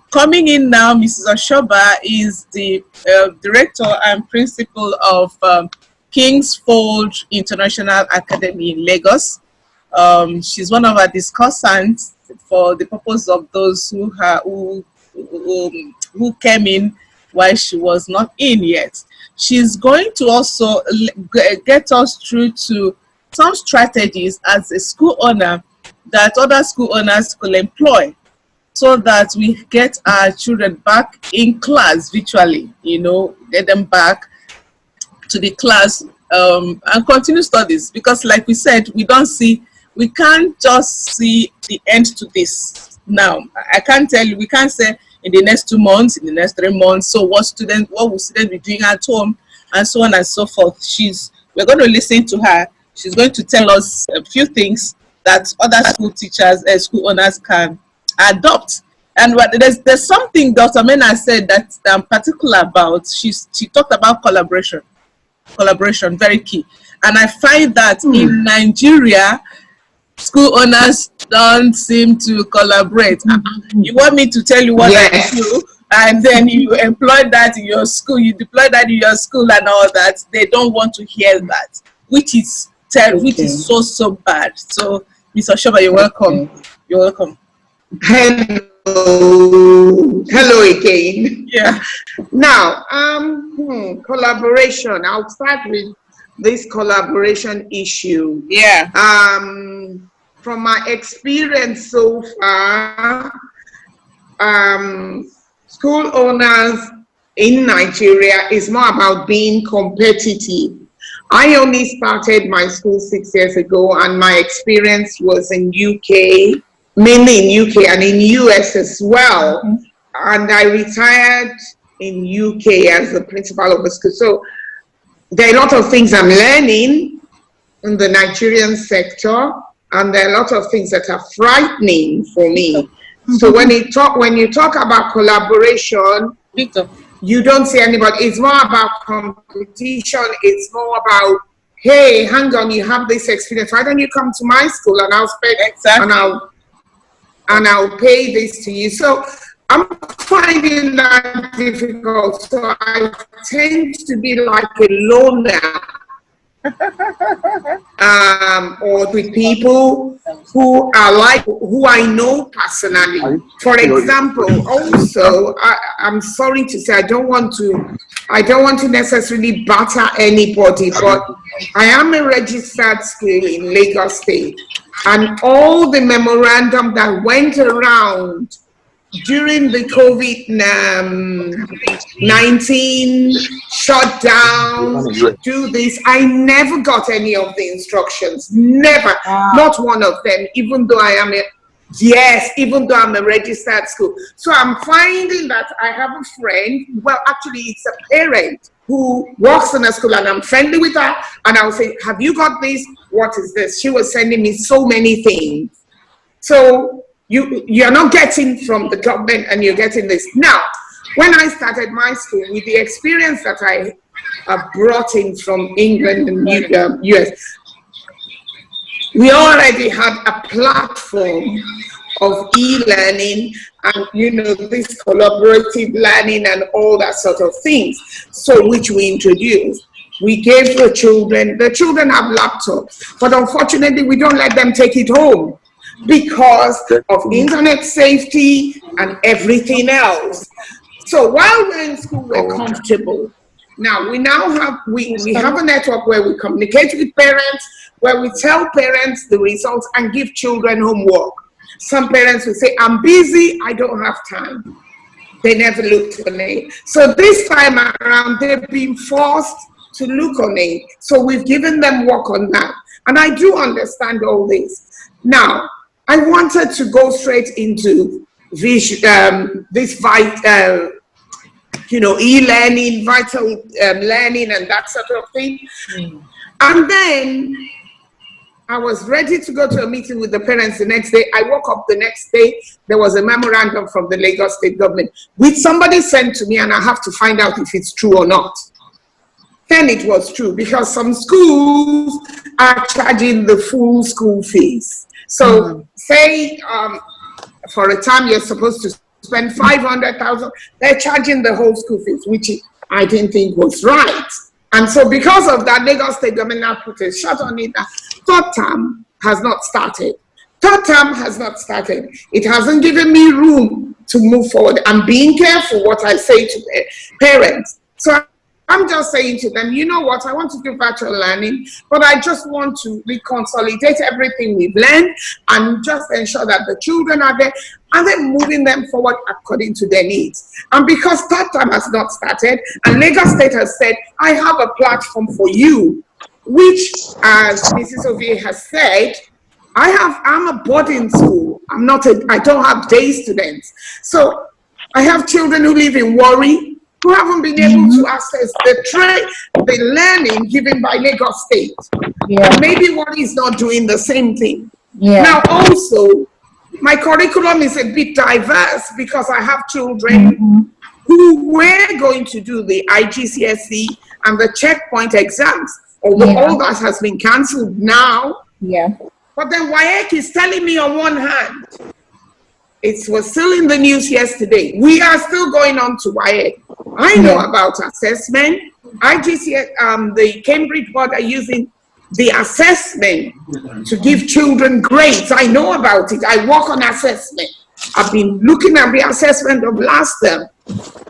coming in now, Mrs. Oshoba is the director and principal of Kingsfold International Academy in Lagos. She's one of our discussants for the purpose of those who came in while she was not in yet. She's going to also get us through to some strategies as a school owner that other school owners could employ, so that we get our children back in class virtually, you know, get them back to the class and continue studies. Because like we said, we can't just see the end to this now. I can't tell you, we can't say in the next 2 months, in the next 3 months, so what will students be doing at home, and so on and so forth. We're going to listen to her. She's going to tell us a few things that other school teachers and school owners can adopt. And there's something Dr. Mena said that I'm particular about. She talked about collaboration, very key. And I find that in Nigeria, school owners don't seem to collaborate. You want me to tell you what I do, and then you employ that in your school, you deploy that in your school and all that. They don't want to hear that, which is which is so bad. So, Ms. Oshoba, you're welcome. You're welcome. Hello again. Yeah. Now, collaboration. I'll start with this collaboration issue. Yeah. From my experience so far, school owners in Nigeria is more about being competitive. I only started my school 6 years ago, and my experience was in UK, mainly in UK and in US as well. And I retired in UK as the principal of the school. So there are a lot of things I'm learning in the Nigerian sector, and there are a lot of things that are frightening for me. So when you talk about collaboration, you don't see anybody. It's more about competition. It's more about, hey, hang on, you have this experience. Why don't you come to my school and I'll spend and I'll pay this to you. So I'm finding that difficult. So I tend to be like a loner. Or with people who I know personally. For example, also, I'm sorry to say, I don't want to necessarily batter anybody, but I am a registered school in Lagos State, and all the memorandum that went around during the COVID-19 shutdown, do this, I never got any of the instructions. Never. Not one of them, even though I'm a registered school. So I'm finding that I have a friend, well, actually it's a parent who works in a school, and I'm friendly with her, and I'll say, have you got this? What is this? She was sending me so many things. So you're not getting from the government, and you're getting this. Now, when I started my school, with the experience that I brought in from England and US, we already had a platform of e-learning and, this collaborative learning and all that sort of things. So, which we introduced. We gave the children have laptops, but unfortunately, we don't let them take it home, because of internet safety and everything else. So while we're in school, we're comfortable. Now we have a network where we communicate with parents, where we tell parents the results and give children homework. Some parents will say, I'm busy, I don't have time. They never looked on it. So this time around, they've been forced to look on it. So we've given them work on that. And I do understand all this. Now, I wanted to go straight into this e-learning, vital learning, and that sort of thing. And then I was ready to go to a meeting with the parents the next day. I woke up the next day, there was a memorandum from the Lagos State government, which somebody sent to me, and I have to find out if it's true or not. Then it was true, because some schools are charging the full school fees. So say for a time you're supposed to spend 500,000. They're charging the whole school fees, which I didn't think was right. And so because of that, Lagos State government put a shut on it. Third term has not started. Third term has not started. It hasn't given me room to move forward. I'm being careful what I say to the parents. So I'm just saying to them, you know what, I want to do virtual learning, but I just want to reconsolidate everything we've learned and just ensure that the children are there and then moving them forward according to their needs. And because third term has not started, and Lagos State has said, I have a platform for you, which, as Mrs. Ovie has said, I'm a boarding school. I don't have day students. So I have children who live in Warri, who haven't been able to access the learning given by Lagos State. Yeah. Maybe one is not doing the same thing. Yeah. Now also, my curriculum is a bit diverse because I have children who were going to do the IGCSE and the checkpoint exams, although all that has been cancelled now. Yeah. But then WAEC is telling me on one hand, it was still in the news yesterday, we are still going on to WAEC. I know about assessment. IGCSE, the Cambridge board are using the assessment to give children grades. I know about it. I work on assessment. I've been looking at the assessment of last term.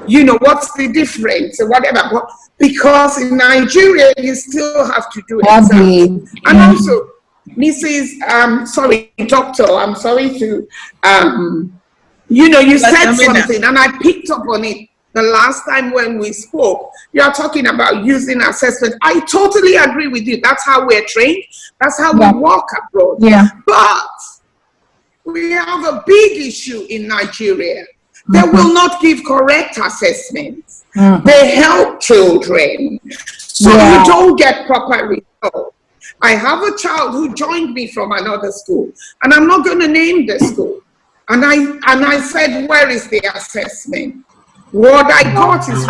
You know, what's the difference or whatever. But because in Nigeria, you still have to do exams. And also, Doctor, I'm sorry to, you said something and I picked up on it the last time when we spoke. You're talking about using assessment. I totally agree with you. That's how we're trained. That's how we work abroad. Yeah. But we have a big issue in Nigeria. They will not give correct assessments. They help children. So you don't get proper results. I have a child who joined me from another school, and I'm not going to name the school. And I said, where is the assessment? What I got is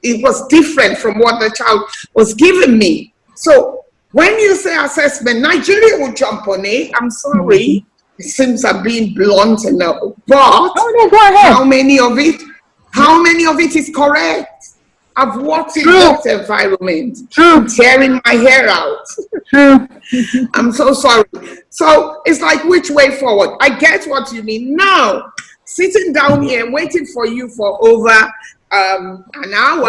it was different from what the child was giving me. So when you say assessment, Nigeria will jump on it. I'm sorry. It seems I'm being blunt enough. But go ahead. how many of it is correct? I've worked in that environment. I'm tearing my hair out. I'm so sorry. So it's like, which way forward? I get what you mean. Now, sitting down here waiting for you for over an hour.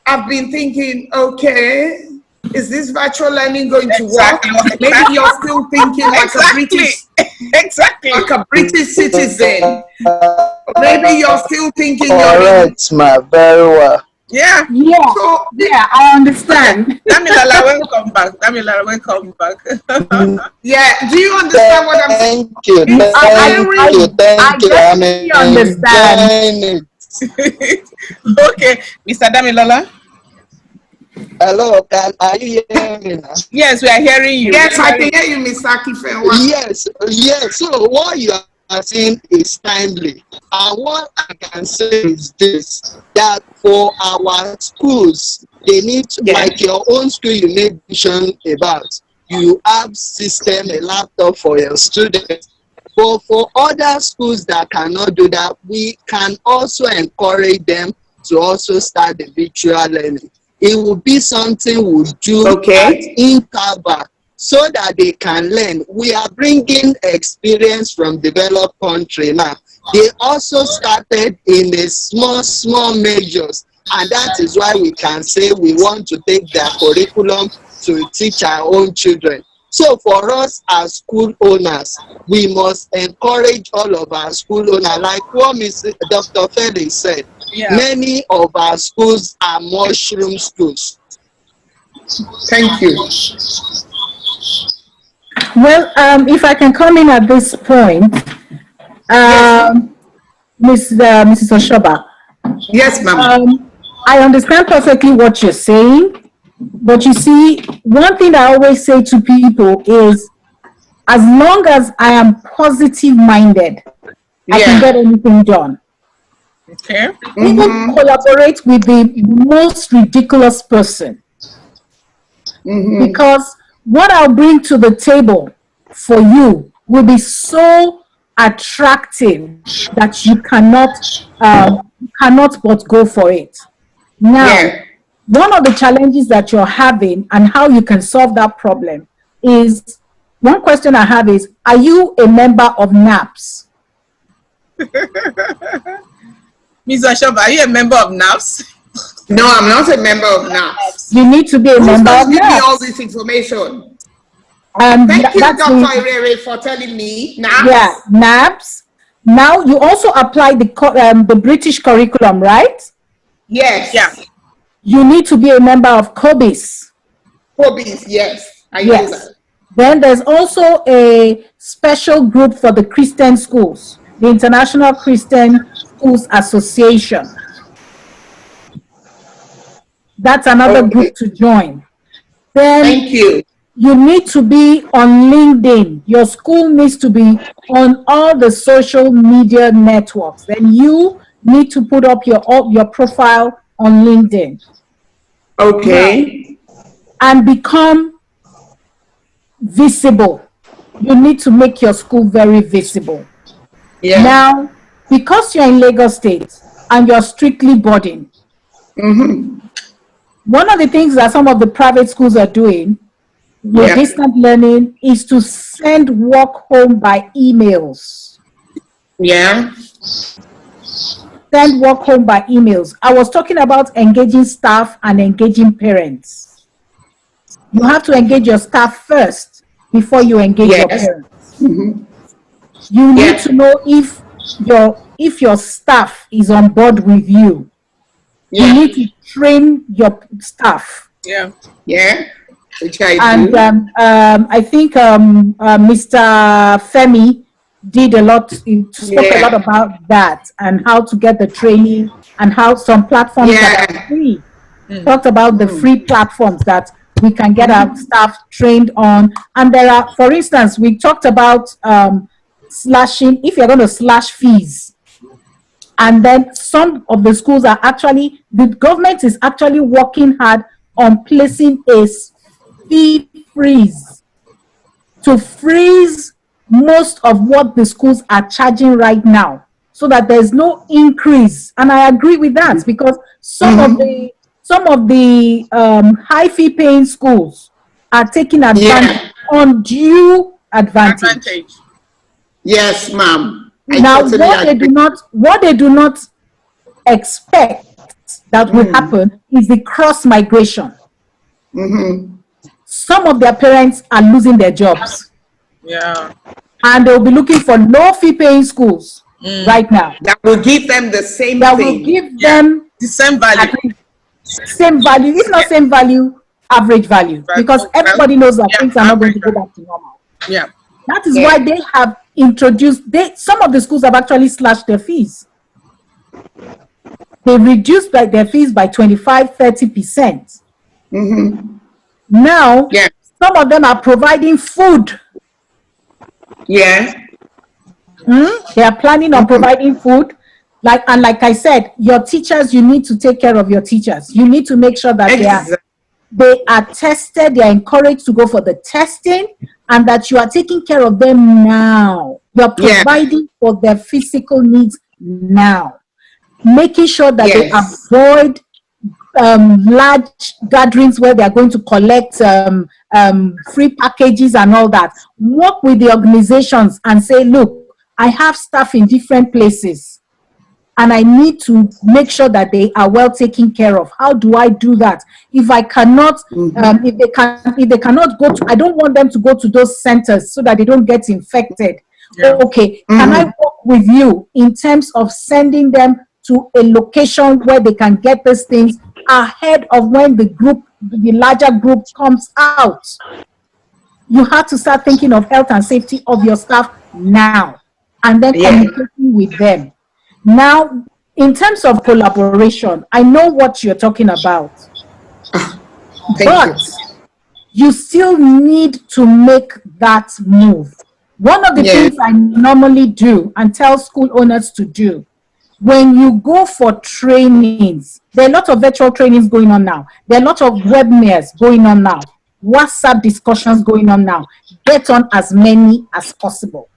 I've been thinking, okay, is this virtual learning going to work? Maybe you're still thinking like a British citizen. Maybe you're still thinking correct, very well. Yeah. So, I understand. Damilola, welcome back. Yeah, do you understand what I'm saying? Thank you. I definitely understand. Okay, Mr. Damilola. Hello, are you hearing me now? Yes, we are hearing you. Yes, I can hear you, Ms. Akifenwa. Yes. So what you are saying is timely. And what I can say is this, that for our schools, they need to, like your own school you made mention about, you have system, a laptop for your students. But for other schools that cannot do that, we can also encourage them to also start the virtual learning. It will be something we'll do at interval so that they can learn. We are bringing experience from developed country now. They also started in a small measures, and that is why we can say we want to take their curriculum to teach our own children. So for us as school owners, we must encourage all of our school owners, like what Dr. Felix said. Many of our schools are mushroom schools. Thank you. Well, if I can come in at this point, Mrs. Oshoba. Yes, ma'am. I understand perfectly what you're saying, but you see, one thing I always say to people is, as long as I am positive-minded, I can get anything done. Okay. Even collaborate with the most ridiculous person. Because what I'll bring to the table for you will be so attractive that you cannot but go for it. Now, Yeah. one of the challenges that you're having and how you can solve that problem is, one question I have is, are you a member of NAPS? Ms. Ashoba, are you a member of NAPS? No, I'm not a member of NAPS. You need to be a Who's member going of to give me all NAPS. this information? Thank Thank you, Dr. Irere, for telling me. NAPS? Yeah, NAPS. Now you also apply the British curriculum, right? Yes. Yeah. You need to be a member of COBIS. Hobbies, yes. I know Yes. that. Then there's also a special group for the Christian schools, the International Christian Schools Association. That's another Okay. group to join. Then Thank you. you need to be on LinkedIn. Your school needs to be on all the social media networks. Then you need to put up your profile on LinkedIn Okay. and become visible. You need to make your school very visible. Yeah. Now, because you're in Lagos State and you're strictly boarding, one of the things that some of the private schools are doing with Yeah. distant learning is to send work home by emails. Yeah. Send work home by emails. I was talking about engaging staff and engaging parents. You have to engage your staff first before you engage your Yes. parents. You need Yeah. to know if your staff is on board with you. You Yeah. need to train your staff. Yeah. Yeah. Which I And do. I think Mr. Femi did a lot, spoke a Yeah. lot about that and how to get the training and how some platforms that Yeah. are free. Talked about the free platforms that we can get our staff trained on. And there are, for instance, we talked about slashing, if you're going to slash fees. And then some of the schools are actually, the government is actually working hard on placing a fee freeze to freeze most of what the schools are charging right now so that there's no increase. And I agree with that because some of the high fee paying schools are taking advantage, undue advantage. Yes, ma'am. I Now, totally what they do not expect that will happen is the cross migration. Some of their parents are losing their jobs. Yeah. And they'll be looking for low fee paying schools right now. That will give them the same That thing. will give them The same value. at least same value, if not same value, average value. Right. Because Well, everybody knows that yeah, things are not going to average go back to normal. Yeah. That is why they have introduced, some of the schools have actually slashed their fees. They reduced their fees by 25-30%. Now, Yeah. some of them are providing food. Yeah. They are planning on providing food. Like I said, your teachers, you need to take care of your teachers. You need to make sure that they are tested, they are encouraged to go for the testing, and that you are taking care of them now. You're providing for their physical needs now. Making sure that they avoid large gatherings where they are going to collect free packages and all that. Work with the organizations and say, look, I have staff in different places and I need to make sure that they are well taken care of. How do I do that? If I cannot, if they cannot go to, I don't want them to go to those centers so that they don't get infected. Yeah. Okay, can I work with you in terms of sending them to a location where they can get these things ahead of when the larger group comes out? You have to start thinking of health and safety of your staff now, and then communicating with them. Now, in terms of collaboration, I know what you're talking about, but you still need to make that move. One of the things I normally do and tell school owners to do, when you go for trainings, there are a lot of virtual trainings going on now. There are a lot of webinars going on now. WhatsApp discussions going on now. Get on as many as possible.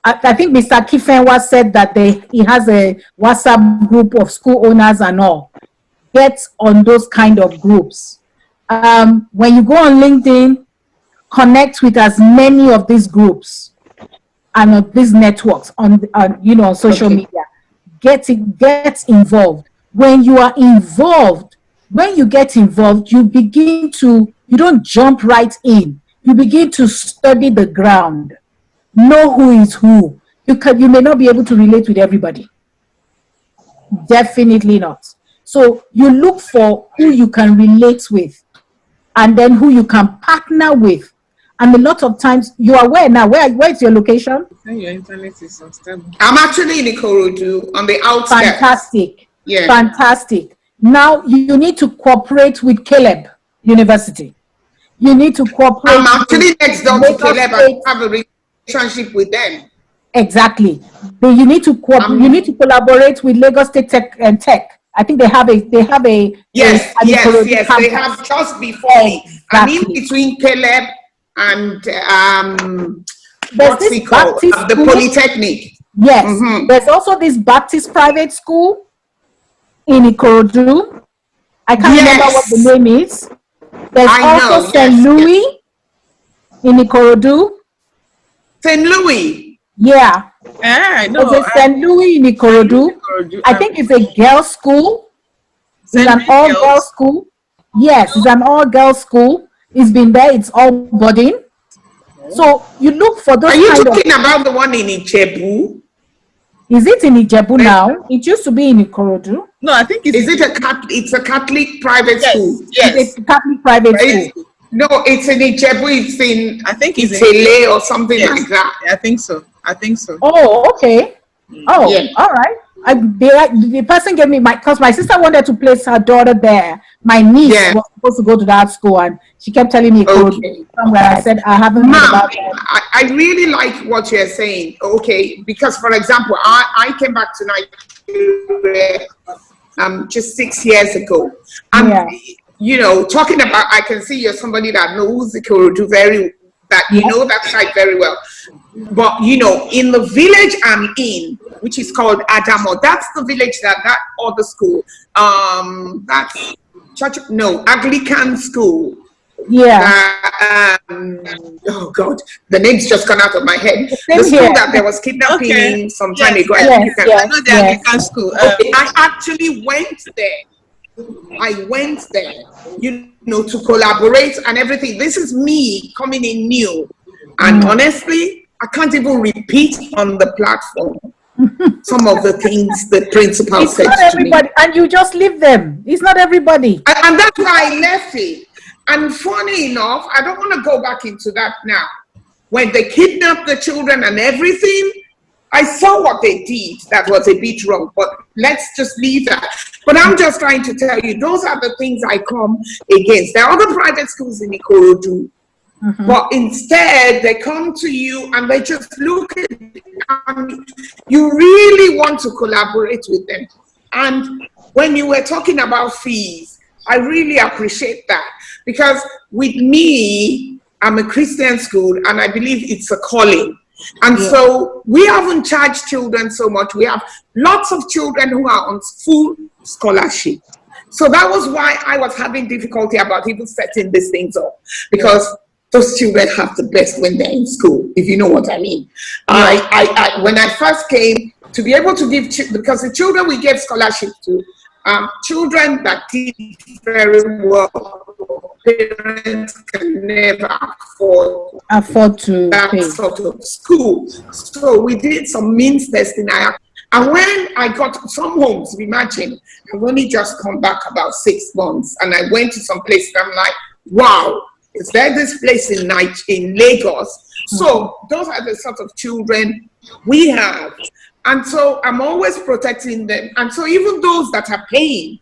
I think Mr. Kifenwa said that he has a WhatsApp group of school owners and all. Get on those kind of groups. When you go on LinkedIn, connect with as many of these groups and of these networks on social media. Get involved. When you are involved, when you get involved, you don't jump right in. You begin to study the ground. Know who is who. You may not be able to relate with everybody. Definitely not. So you look for who you can relate with and then who you can partner with. And a lot of times, you are where now? Where is your location? Your internet is unstable. I'm actually in Ikorodu on the outskirts. Fantastic. Yeah. Fantastic. Now you need to cooperate with Caleb University. You need to cooperate. I'm actually next door to Lagos Caleb State. and have a relationship with them. Exactly. But you need to you need to collaborate with Lagos State Tech and Tech. I think they have a Yes. Ikorodu They campus. have just before me. I'm in between Caleb and There's what's this it called? Baptist The school. Polytechnic. Yes. Mhm. There's also this Baptist private school in Ikorodu. I can't remember what the name is. There's I also know, St. yes, Louis in Ikorodu. St. Louis. Yeah. I know. There's a St. Louis in Ikorodu. I think it's a girls' school. It's an all-girls school. Yes, it's an all-girls school. It's been there. It's all boarding. So you look for those. Are you kind talking about the one in Ijebu? Is it in Ijebu now? It used to be in Ikorodu. No, I think it's. Is it it's a Catholic private school? Yes. It's a Catholic private Right? school. No, it's in Ijebu. It's in I think it's Itele or something Yes. like that. I think so. I think so. Oh, okay. Oh, Yeah. all right. The person gave me because my sister wanted to place her daughter there. My niece Yeah. was supposed to go to that school, and she kept telling me Okay. somewhere. I said I haven't heard Ma'am, about that. I really like what you're saying. Okay, because for example, I came back to Nigeria just 6 years ago. And Yeah. you know, talking about, I can see you're somebody that knows Ikorodu you know that site very well. But you know, in the village I'm in, which is called Adamo, that's the village that other school, that's Anglican school. Yeah. Oh God, the name's just gone out of my head. Same The school here. that there was kidnapping Okay. some time Yes, ago. yes, I think you can- yes. I know the Anglican school. I actually went there. I went there, you know, to collaborate and everything. This is me coming in new. And honestly, I can't even repeat on the platform some of the things the principal It's said not to me. everybody, and you just leave them. It's not everybody. And that's why I left it. And funny enough, I don't want to go back into that now. When they kidnapped the children and everything, I saw what they did. That was a bit wrong, but let's just leave that. But I'm just trying to tell you, those are the things I come against. There are other private schools in Ikorodu, but instead they come to you and they just look at it and you really want to collaborate with them. And when you were talking about fees, I really appreciate that, because with me, I'm a Christian school and I believe it's a calling. And so we haven't charged children so much. We have lots of children who are on full scholarship. So that was why I was having difficulty about even setting these things up, because those children have the best when they're in school, if you know what I mean. I when I first came, to be able to give, because the children we gave scholarship to, children that did very well, parents can never Afford to that pay. sort of school. So we did some means testing. And when I got some homes, imagine, I've only just come back about 6 months, and I went to some place and I'm like, wow, is there this place in Lagos? So those are the sort of children we have. And so I'm always protecting them. And so even those that are paying,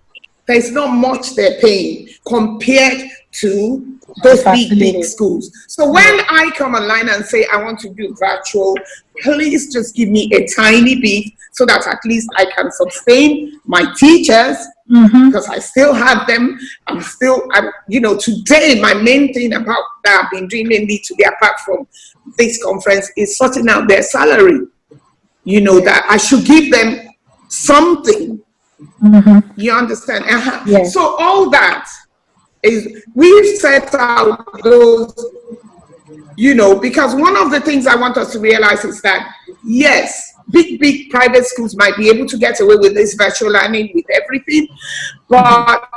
there's not much they're paying compared to those big schools. So when I come online and say I want to do virtual, please just give me a tiny bit so that at least I can sustain my teachers, because I still have them. You know, today my main thing about that I've been doing mainly today, apart from this conference, is sorting out their salary. you know, that I should give them something. You understand? Yes. So all that is, we've set out those, you know, because one of the things I want us to realize is that, yes, big private schools might be able to get away with this virtual learning, with everything, but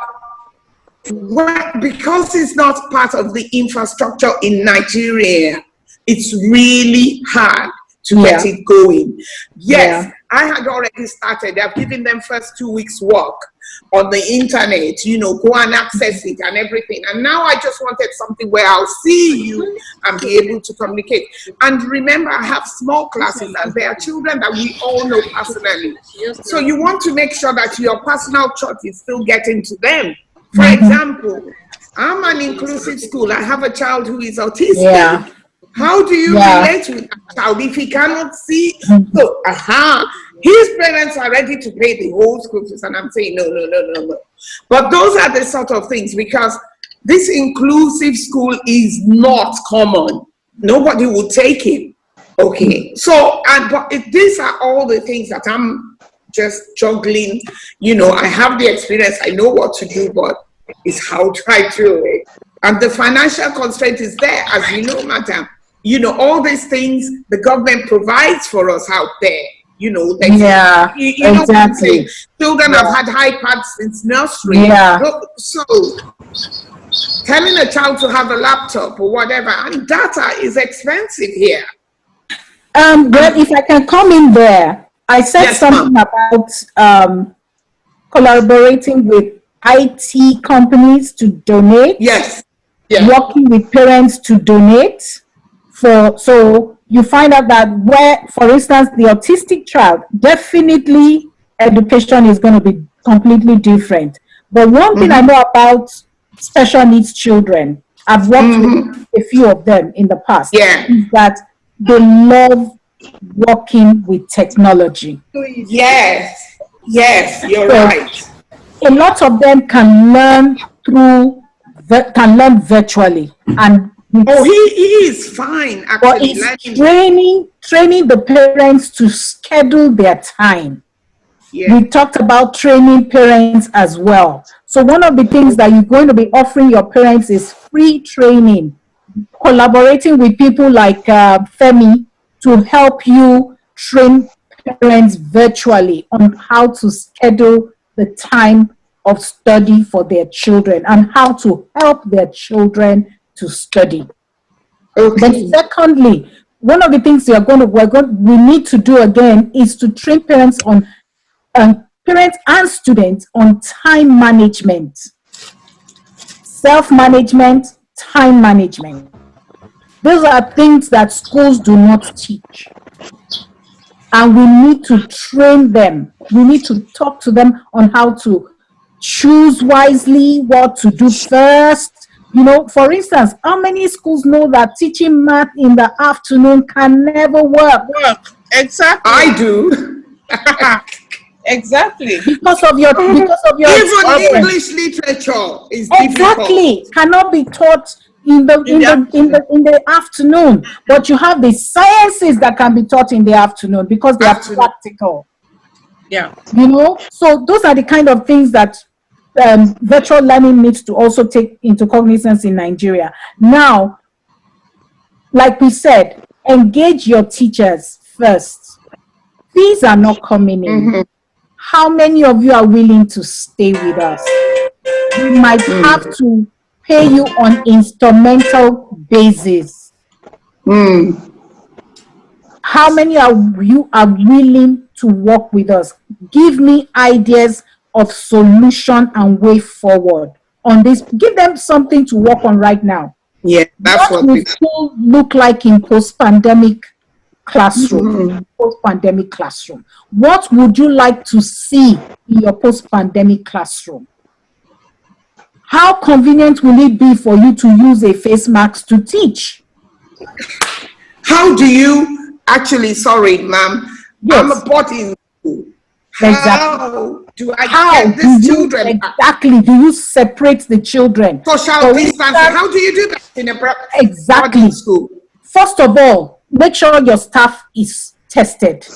because it's not part of the infrastructure in Nigeria, it's really hard to get it going. Yes, I had already started. I've given them first 2 weeks work on the internet, you know, go and access it and everything. And now I just wanted something where I'll see you and be able to communicate. And remember, I have small classes and there are children that we all know personally. So you want to make sure that your personal touch is still getting to them. For example, I'm an inclusive school. I have a child who is autistic. Yeah. How do you relate with that child if he cannot see? So, his parents are ready to pay the whole school fees, and I'm saying no. But those are the sort of things, because this inclusive school is not common. Nobody will take him. Okay, so these are all the things that I'm just juggling. You know, I have the experience, I know what to do, but it's how do I do it? And the financial constraint is there, as you know, madam. You know, all these things the government provides for us out there. You know, you know exactly. Children have had iPads since nursery. So telling a child to have a laptop or whatever, and data is expensive here. Well, if I can come in there, I said something about collaborating with IT companies to donate. Working with parents to donate. So you find out that where, for instance, the autistic child, definitely education is going to be completely different. But one thing I know about special needs children, I've worked with a few of them in the past, is that they love working with technology. Yes, you're right. A lot of them can learn virtually, and he is fine actually. But it's training the parents to schedule their time. We talked about training parents as well. So one of the things that you're going to be offering your parents is free training, collaborating with people like Femi to help you train parents virtually on how to schedule the time of study for their children and how to help their children to study. But secondly, one of the things we need to do again is to train parents parents and students on time management, self-management, time management. Those are things that schools do not teach. And we need to train them. We need to talk to them on how to choose wisely, what to do first. You know, for instance, how many schools know that teaching math in the afternoon can never work? Exactly. I do. Exactly. Because of your even English literature is difficult. Cannot be taught in the afternoon. But you have the sciences that can be taught in the afternoon because they are practical. Yeah. You know, so those are the kind of things that virtual learning needs to also take into cognizance in Nigeria. Now, like we said, engage your teachers first. Fees are not coming in. How many of you are willing to stay with us? We might have to pay you on instrumental basis. How many of you are willing to work with us? Give me ideas of solution and way forward on this. Give them something to work on right now. Yeah, that's what will school look like in post-pandemic classroom. Post-pandemic classroom. What would you like to see in your post-pandemic classroom? How convenient will it be for you to use a face mask to teach? How do you actually? Sorry, ma'am. Yes. I'm a boarding school. How do I get these children? Exactly. Do you separate the children? Social distancing. How do you do that in a boarding school? First of all, make sure your staff is tested.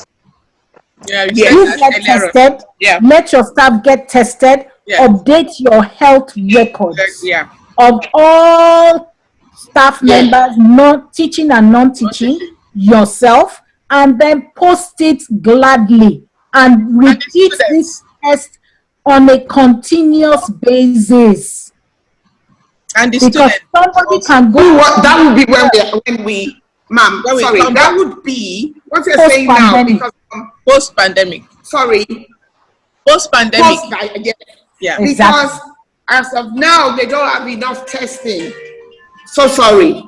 Yeah, you Yeah. said You that get earlier on. tested. Yeah. Let your staff get tested. Yeah. Update your health records Yeah. of all staff Yeah. members, not teaching and non-teaching, Non-teaching. yourself, and then post it gladly and repeat this students. test on a continuous basis. And the Because students somebody also. can go That would be when we, ma'am, When we sorry, come that back. would be what you're saying now, Post-pandemic. because, Post-pandemic. sorry, Post-pandemic. yeah, Yeah. because as of now, they don't have enough testing. So sorry.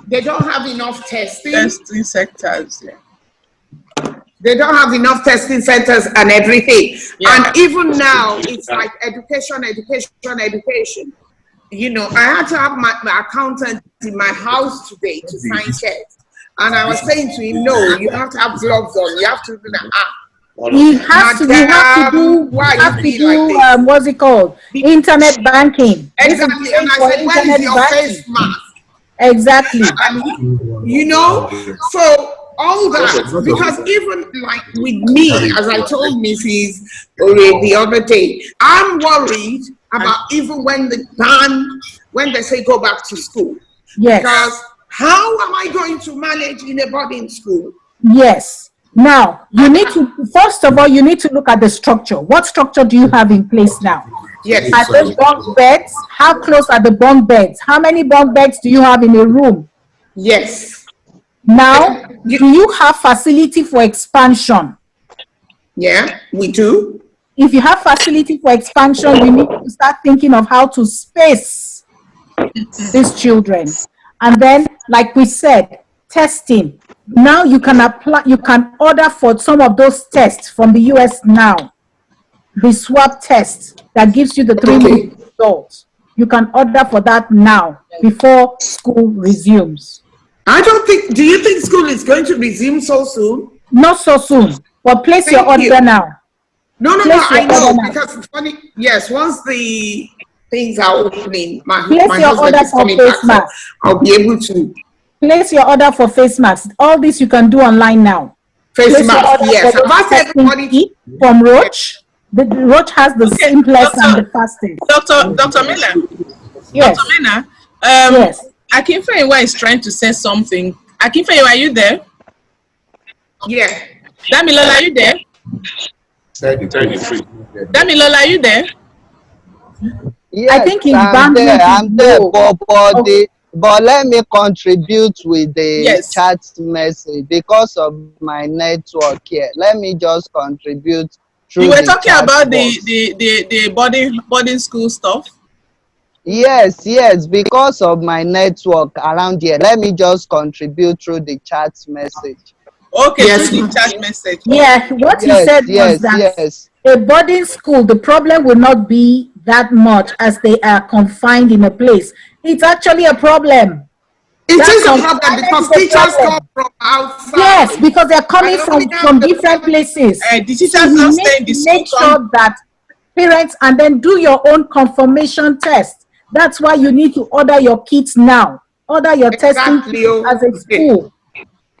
They don't have enough testing. Testing sectors. Yeah. They don't have enough testing centers and everything. Yeah. And even now, it's like education. You know, I had to have my accountant in my house today to sign checks. And I was saying to him, no, you have to have gloves on. You have to do that. You have to do what's it called? Internet banking. Exactly. And I said, where is your face mask? Exactly. You know, so all that, because even like with me, as I told Mrs. Ore the other day, I'm worried about even when they say go back to school. Yes. Because how am I going to manage in a boarding school? Yes. Now, you need to, first of all, you need to look at the structure. What structure do you have in place now? Yes. Are those bunk beds? How close are the bunk beds? How many bunk beds do you have in a room? Yes. Now, do you have facility for expansion? Yeah, we do. If you have facility for expansion, you need to start thinking of how to space these children. And then, like we said, testing. Now you can apply, you can order for some of those tests from the US now. The swab test that gives you the 3-month results. You can order for that now before school resumes. I don't think, do you think school is going to resume so soon? Not so soon, but place your order now. No, Place I your know, order now. because it's funny. Yes, once the things are opening, my Place your husband order is for coming back, face so mask. I'll be able to. Place your order for face masks. All this you can do online now. Face Place your mask, order yes. for the I've asked testing everybody. kit from Roche. The Roche has the simplest and the fastest. Dr. Miller. Yes. Dr. Miller. Yes. Akinfenwa is trying to say something. Akinfenwa, are you there? Yeah. Damilola, are you there? Damilola, are you there? Yes, I think in I'm bandwidth there. is I'm there, low. but let me contribute with the Yes. chat message because of my network here. Let me just contribute through You were the talking chat about box. the boarding school stuff. Yes, because of my network around here. Let me just contribute through the chat message. Okay, Yes, through the ma'am. chat message. Yeah, what he said was that Yes. a boarding school, the problem will not be that much as they are confined in a place. It's actually a problem. It That is a confinement problem because is a teachers problem. come from outside. Yes, because they're coming And only from have different places. The teachers So you now need stay in the to school. make sure that parents, and then do your own confirmation test. That's why you need to order your kits now. Order your testing Exactly, kit oh. as a school.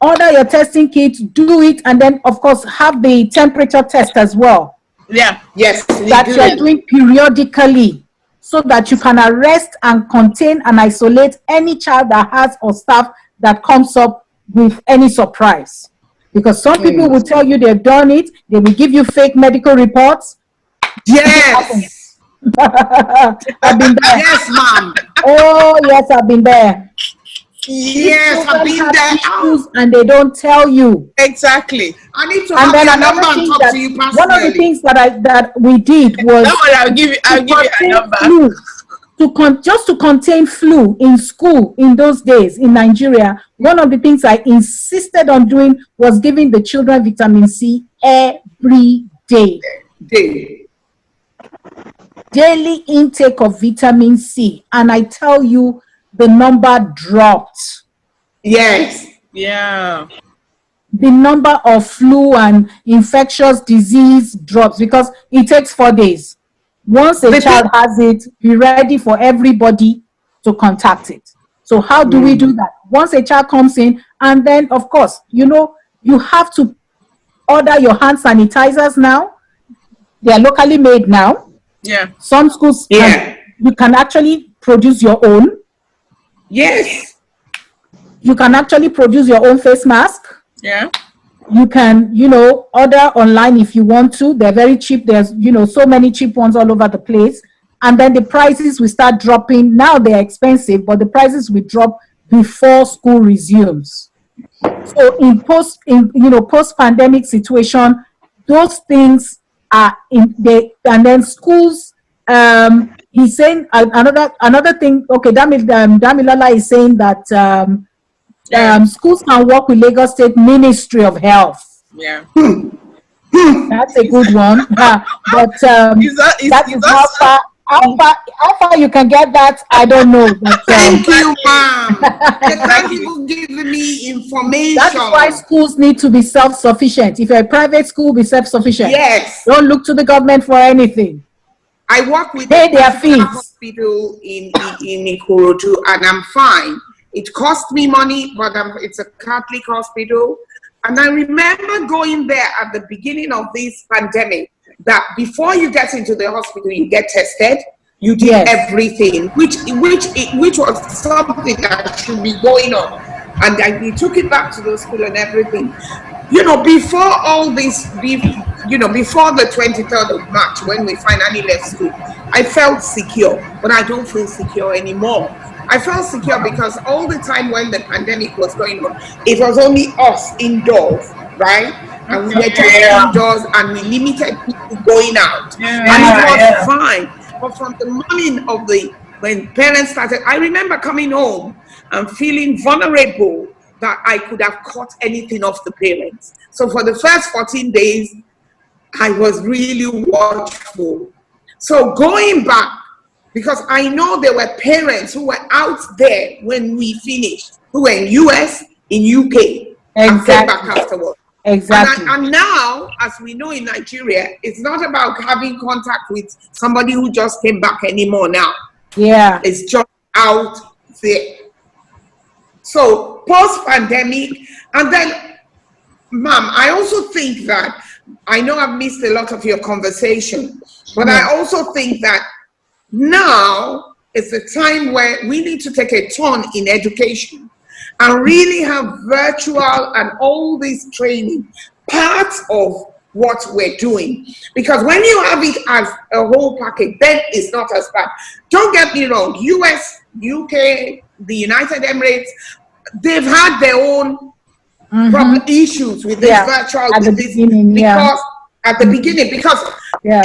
Order your testing kit, do it, and then of course have the temperature test as well Yeah. Yes, we that do. you're doing periodically, so that you can arrest and contain and isolate any child that has or staff that comes up with any surprise. Because some people will tell you they've done it, they will give you fake medical reports. Yes. I've been there. Yes, ma'am. Oh yes, I've been there. Yes, I've been Children there. have issues and they don't tell you. Exactly. I need to And have then your another number and thing talk that to you one of the personally. things that we did was That one I'll give you a number. just to contain flu in school in those days in Nigeria. One of the things I insisted on doing was giving the children vitamin C every day. Daily intake of vitamin C, and I tell you, the number dropped. Yes. Yeah. The number of flu and infectious disease drops because it takes 4 days. Once a child has it, be ready for everybody to contact it. So how do we do that? Once a child comes in, and then of course, you know, you have to order your hand sanitizers now. They are locally made now. Yeah. Some schools, Yeah. you can actually produce your own. Yes. You can actually produce your own face mask. Yeah. You can, order online if you want to. They're very cheap. There's, so many cheap ones all over the place. And then the prices will start dropping. Now they're expensive, but the prices will drop before school resumes. So in post-pandemic situation, those things are and then schools, he's saying another thing. Okay, Damilala is saying that schools can work with Lagos State Ministry of Health. Yeah. That's a good one. But how far you can get that, I don't know. But, thank you, ma'am. Thank you for giving me information. That's why schools need to be self-sufficient. If you're a private school, be self-sufficient. Yes. Don't look to the government for anything. I work with Pay their fees. hospital in Ikorodu, and I'm fine. It cost me money, but it's a Catholic hospital. And I remember going there at the beginning of this pandemic, that before you get into the hospital, you get tested. You did everything, which was something that should be going on. And we took it back to the school and everything. Before all this, before the 23rd of March, when we finally left school, I felt secure, but I don't feel secure anymore. I felt secure because all the time when the pandemic was going on, it was only us indoors, right? And we were just indoors, and we limited people going out. And it was fine. But from the morning of when parents started, I remember coming home and feeling vulnerable that I could have caught anything off the parents. So for the first 14 days, I was really watchful. So going back, because I know there were parents who were out there when we finished, who were in US, in UK, and came back afterwards. Exactly. And now, as we know in Nigeria, it's not about having contact with somebody who just came back anymore now. Yeah. It's just out there. So post-pandemic, and then, ma'am, I also think that, I know I've missed a lot of your conversation, but I also think that now is the time where we need to take a turn in education and really have virtual and all this training parts of what we're doing. Because when you have it as a whole package, then it's not as bad. Don't get me wrong, US, UK, the United Emirates, they've had their own problem issues with this virtual, at the beginning, because at the beginning, because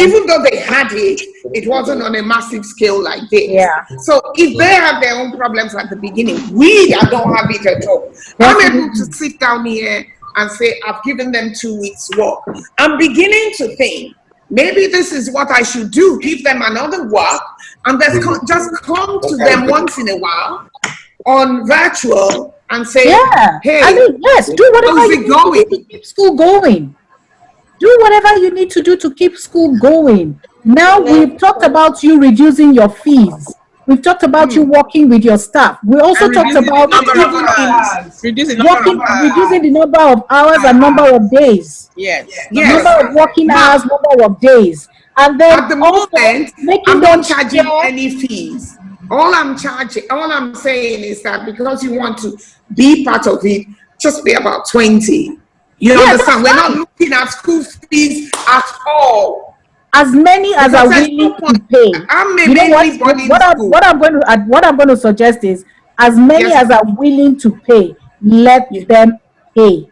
even though they had it, it wasn't on a massive scale like this. Yeah. So if they have their own problems at the beginning, we don't have it at all. I'm able to sit down here and say, I've given them 2 weeks work. I'm beginning to think, maybe this is what I should do, give them another work, and just come to them once in a while on virtual and say, hey, do whatever how's it going? To keep school going. Do whatever you need to do to keep school going. Now we've talked about you reducing your fees. We've talked about you working with your staff. We also talked about reducing the number of hours and number of days. Number of working hours, number of days. And then at the moment, I'm not charging any fees. All I'm saying is that because you want to be part of it, just be about 20. You understand? We're not looking at school fees at all. As many as are willing to pay. What I'm going to suggest is, as many as are willing to pay, let them pay.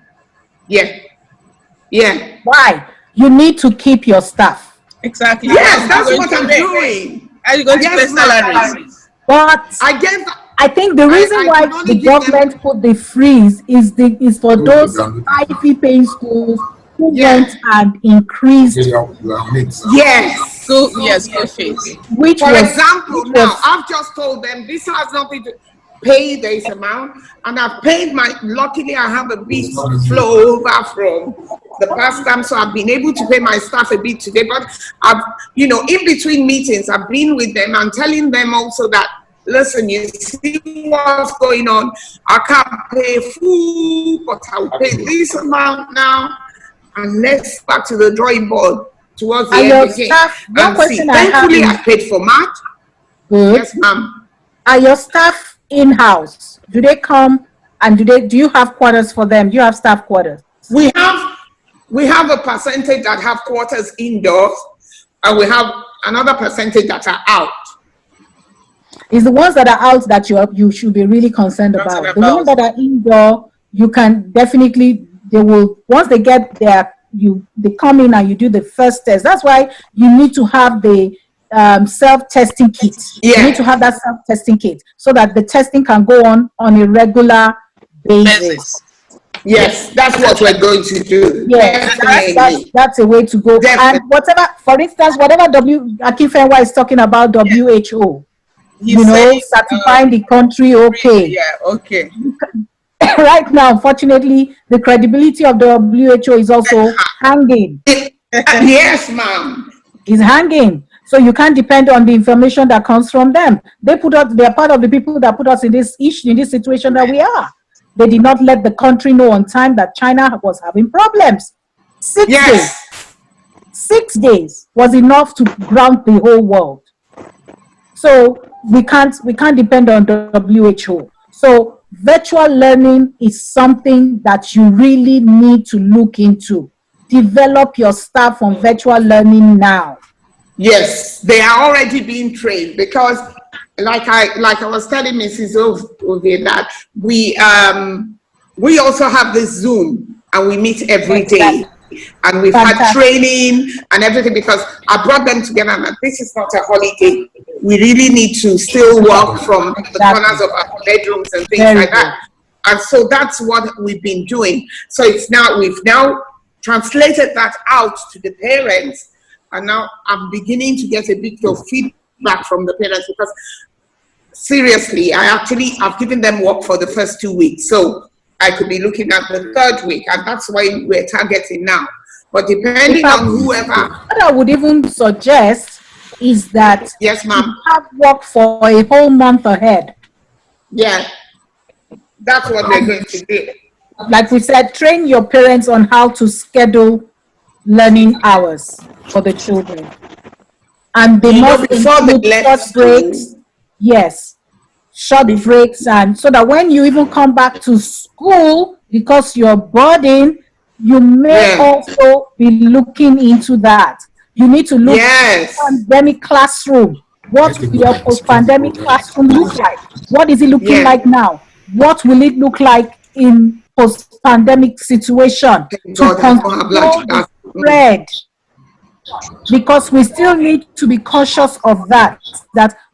Why? You need to keep your staff. Exactly. Yes, that's what I'm doing. Are you going to pay salaries? But I think the reason why the government put the freeze is for those IP-paying schools who went and increased. School fees. For example, now I've just told them this has nothing to pay this amount, and I've paid luckily I have a bit flow over from the past time, so I've been able to pay my staff a bit today, but I've, in between meetings, I've been with them and telling them also that, listen, you see what's going on, I can't pay full, but I'll pay this amount now, and let's back to the drawing board towards the Are end your again. staff, one And see, question I have thankfully, is, I paid for math. good. Yes, ma'am. Are your staff in-house? Do they come and do you have quarters for them? Do you have staff quarters? We have a percentage that have quarters indoors, and we have another percentage that are out. It's the ones that are out that you should be really concerned about. The ones that are indoor, you can definitely, they will, once they get there, they come in and you do the first test. That's why you need to have the self-testing kit. Yeah. You need to have that self-testing kit so that the testing can go on a regular basis. Yes, that's what we're going to do. Yes, that's a way to go. Definitely. And whatever, for instance, whatever Akinfenwa is talking about WHO, certifying the country, okay. Yeah, okay. Right now, unfortunately, the credibility of the WHO is also hanging. Yes, ma'am. Is hanging. So you can't depend on the information that comes from them. They are part of the people that put us in this situation that we are. They did not let the country know on time that China was having problems. 6 days. 6 days was enough to ground the whole world. So we can't depend on the WHO. So virtual learning is something that you really need to look into. Develop your staff on virtual learning now. Yes, they are already being trained because, like I was telling Mrs. Ove that we also have this Zoom and we meet every day, and we've had training and everything because I brought them together. And this is not a holiday. We really need to still work from the corners of our bedrooms and things like that. And so that's what we've been doing. So we've now translated that out to the parents. And now I'm beginning to get a bit of feedback from the parents because seriously, I've given them work for the first 2 weeks. So I could be looking at the third week, and that's why we're targeting now. But depending on whoever. What I would even suggest is that yes, ma'am, you have work for a whole month ahead. Yeah, that's what we're going to do. Like we said, train your parents on how to schedule learning hours for the children, and they must include short breaks. Yes, short breaks, and so that when you even come back to school, because you're boarding, you may also be looking into that. You need to look at pandemic classroom. What will your post-pandemic classroom look like? What is it looking like now? What will it look like in post-pandemic situation to control the spread? Because we still need to be cautious of that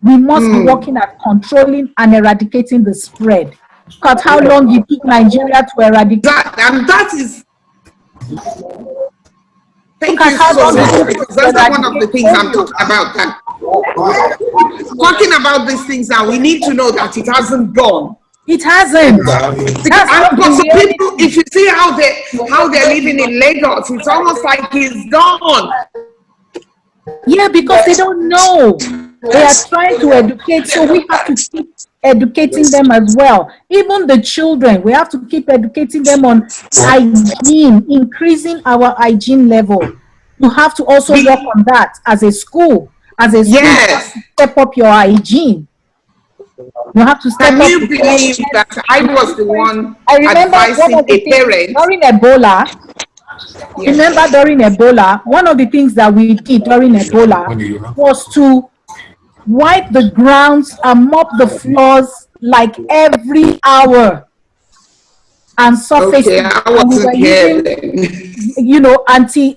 we must be working at controlling and eradicating the spread. Because how long it took Nigeria to eradicate that is. Thank you so much. That's one of the things I'm talking about. Talking about these things now, we need to know that it hasn't gone. It hasn't. Because people, if you see how they're living in Lagos, it's almost like it's gone. Yeah, because they don't know. They are trying to educate, so we have to keep educating them as well. Even the children, we have to keep educating them on hygiene, increasing our hygiene level. You have to also work on that as a school. As a school, you have to step up your hygiene. You have to step up. Can you believe that I was the one advising a parent during Ebola? Remember during Ebola, one of the things that we did during Ebola was to wipe the grounds and mop the floors like every hour and surface. Okay, I wasn't here then.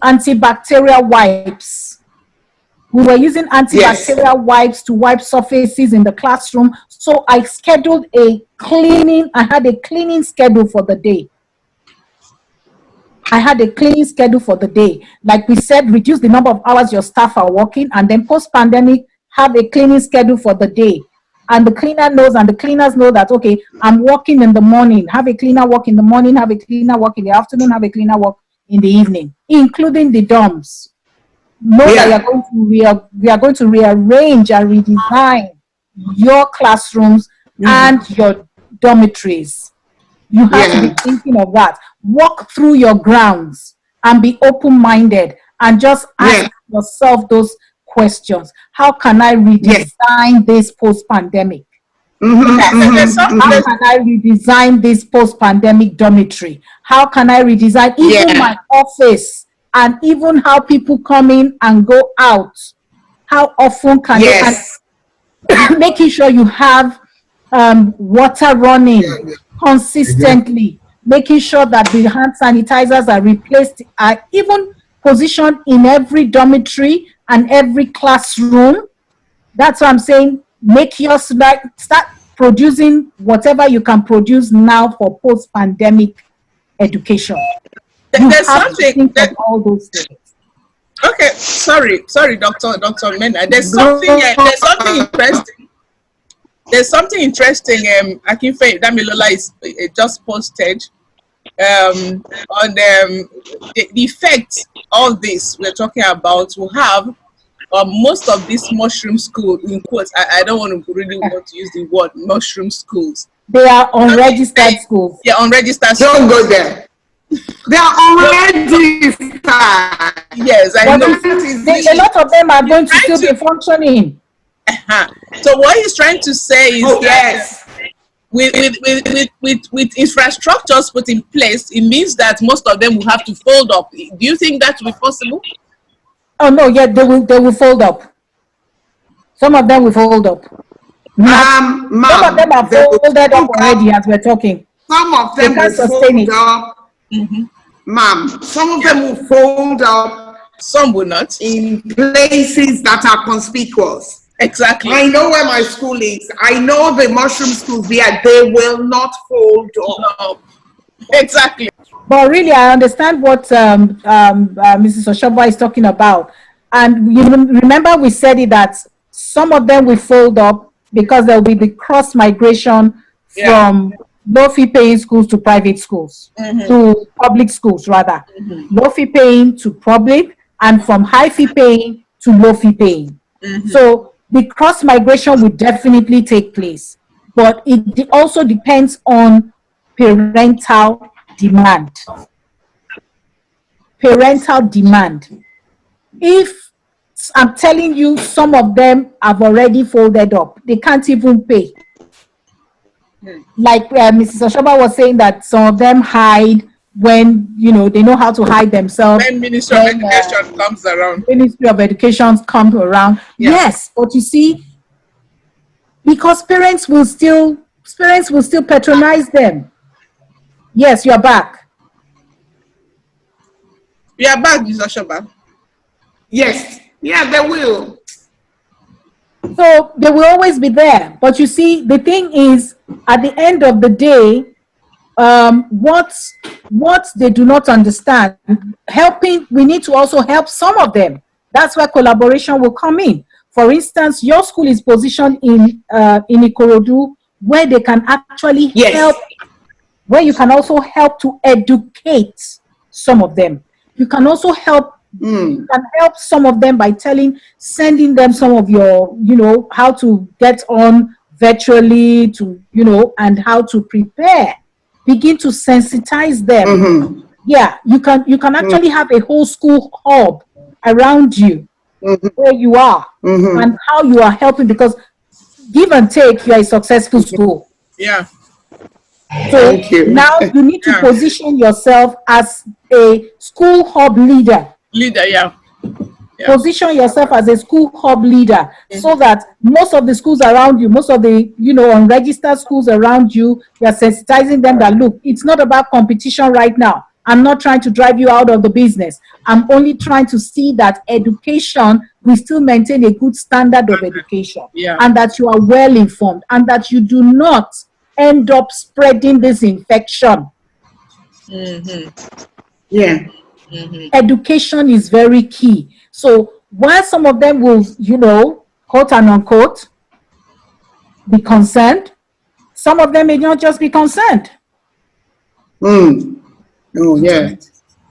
Antibacterial wipes. We were using antibacterial wipes to wipe surfaces in the classroom. So I scheduled I had a cleaning schedule for the day. Like we said, reduce the number of hours your staff are working, and then post-pandemic, have a cleaning schedule for the day. And the cleaner knows, and the cleaners know that, okay, I'm working in the morning, have a cleaner work in the morning, have a cleaner work in the afternoon, have a cleaner work in the evening, including the dorms. Know that we are going to rearrange and redesign your classrooms and your dormitories. You have to be thinking of that. Walk through your grounds. and be open-minded and just ask yourself those questions. How can I redesign this post-pandemic? How can I redesign this post-pandemic dormitory? How can I redesign even my office, and even how people come in and go out? How often can making sure you have water running consistently, making sure that the hand sanitizers are replaced, are even positioned in every dormitory and every classroom. That's what I'm saying. Make your start producing whatever you can produce now for post-pandemic education. There's something that, all those things. Okay, sorry, Dr. Mena. There's something interesting. There's something interesting. Akinfe Damilola is just posted on the effect all this we're talking about will have most of these mushroom schools, in quotes. I don't want to really want to use the word mushroom schools. They are unregistered schools. Yeah, unregistered schools. Don't go there. They are unregistered. Yes, I know. A lot of them are going to still be functioning. So what he's trying to say is that with infrastructures put in place, it means that most of them will have to fold up. Do you think that will be possible? Oh no, yeah, they will fold up. Some of them will fold up. Some of them are folded up already as we're talking. Some of them will fold up. Ma'am, some of them will fold up. Some will not. In places that are conspicuous. Exactly. I know where my school is. I know the mushroom schools there. They will not fold up. No. Exactly. But really, I understand what Mrs. Oshoba is talking about. And you remember we said it that some of them will fold up because there will be the cross migration from low fee paying schools to private schools, to public schools rather. Low fee paying to public, and from high fee paying to low fee paying. So the cross migration will definitely take place, but it also depends on parental demand. Parental demand. If I'm telling you, some of them have already folded up, they can't even pay. Like Mrs. Oshoba was saying that some of them hide when, they know how to hide themselves. When Ministry of Education comes around. Ministry of Education comes around. Yeah. Yes, but you see, because parents will still patronize them. Yes, you're back. You are back, Mrs. Oshoba. Yes. Yeah, they will. So they will always be there. But you see, the thing is, at the end of the day, what they do not understand, we need to also help some of them. That's where collaboration will come in. For instance, your school is positioned in Ikorodu, where they can actually help, where you can also help to educate some of them. You can also help. You can help some of them by sending them some of your, how to get on virtually, and how to prepare. Begin to sensitize them. Yeah, you can actually have a whole school hub around you where you are and how you are helping, because give and take, you are a successful school. Yeah. So now you need to position yourself as a school hub leader. Position yourself as a school hub leader so that most of the schools around you, most of the unregistered schools around you, you're sensitizing them that, look, it's not about competition right now. I'm not trying to drive you out of the business. I'm only trying to see that education, we still maintain a good standard of education, and that you are well informed, and that you do not end up spreading this infection. Education is very key. So while some of them will, quote and unquote, be concerned, some of them may not just be concerned.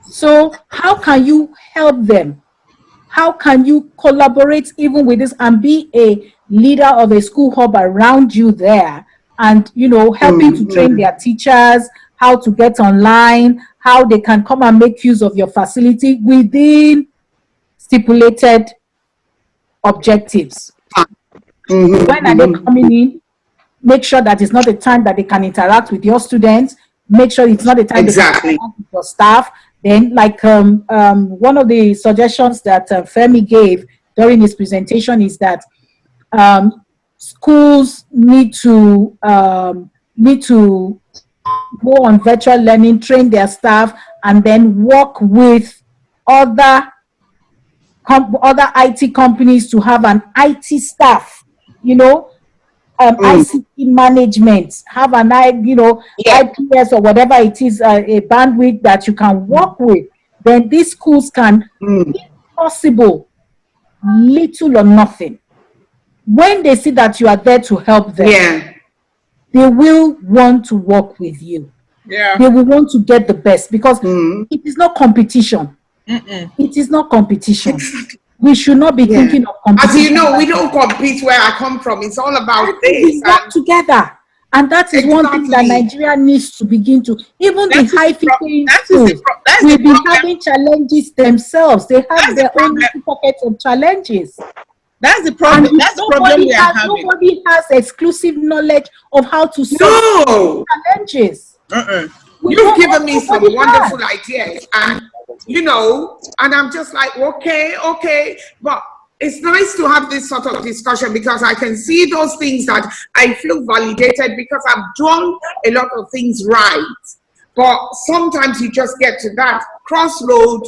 So how can you help them? How can you collaborate even with this and be a leader of a school hub around you there, and helping to train their teachers how to get online, how they can come and make use of your facility within stipulated objectives. When are they coming in? Make sure that it's not the time that they can interact with your students. Make sure it's not the time they can interact with your staff. Then, like one of the suggestions that Femi gave during his presentation is that schools need to go on virtual learning, train their staff, and then work with other IT companies to have an IT staff, ICT management, have an IPS or whatever it is, a bandwidth that you can work with. Then these schools can, if possible, little or nothing. When they see that you are there to help them, they will want to work with you. They will want to get the best, because it is not competition. It is not competition. We should not be thinking of competition. As you know, we don't compete where I come from. It's all about this. We work together. And that is one thing that Nigeria needs to begin to, even the high-paying schools will be having challenges themselves. They have their own pockets of challenges. That's the problem. That's the problem we are having. Nobody has exclusive knowledge of how to solve challenges. You've given me some wonderful ideas, and and I'm just like, okay, but it's nice to have this sort of discussion, because I can see those things that I feel validated, because I've done a lot of things right. But sometimes you just get to that crossroad,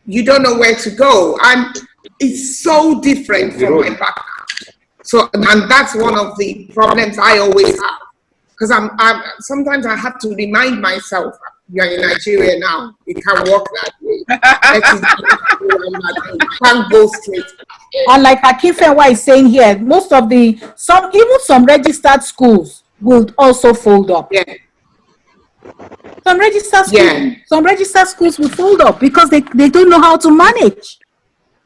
you don't know where to go, and it's so different from my background. So, and that's one of the problems I always have, because sometimes I have to remind myself, you're in Nigeria now, you can't walk that way. You can't go straight. And like Akinfenwa is saying here, even some registered schools will also fold up. Some registered schools will fold up because they don't know how to manage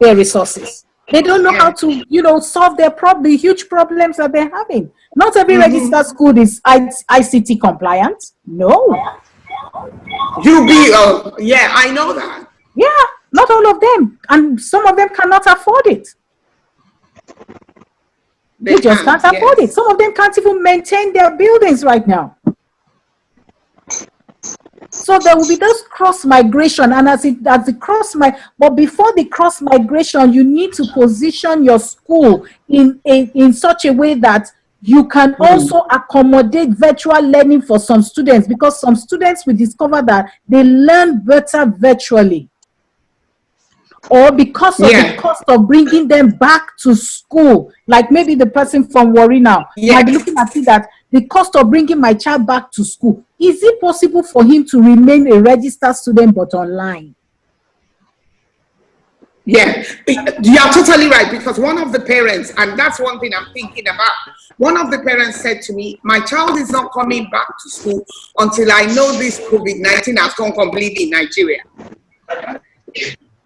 their resources. They don't know how to, solve the huge problems that they're having. Not every registered school is ICT compliant. No. I know that. Yeah, not all of them. And some of them cannot afford it. They just can't afford it. Some of them can't even maintain their buildings right now. So there will be this cross migration, and but before the cross migration, you need to position your school in such a way that you can also accommodate virtual learning for some students, because some students will discover that they learn better virtually, or because of the cost of bringing them back to school. Like maybe the person from Warri now might be looking at it that the cost of bringing my child back to school, is it possible for him to remain a registered student but online? Yeah, you are totally right, because one of the parents, and that's one thing I'm thinking about, one of the parents said to me, my child is not coming back to school until I know this COVID-19 has gone completely in Nigeria.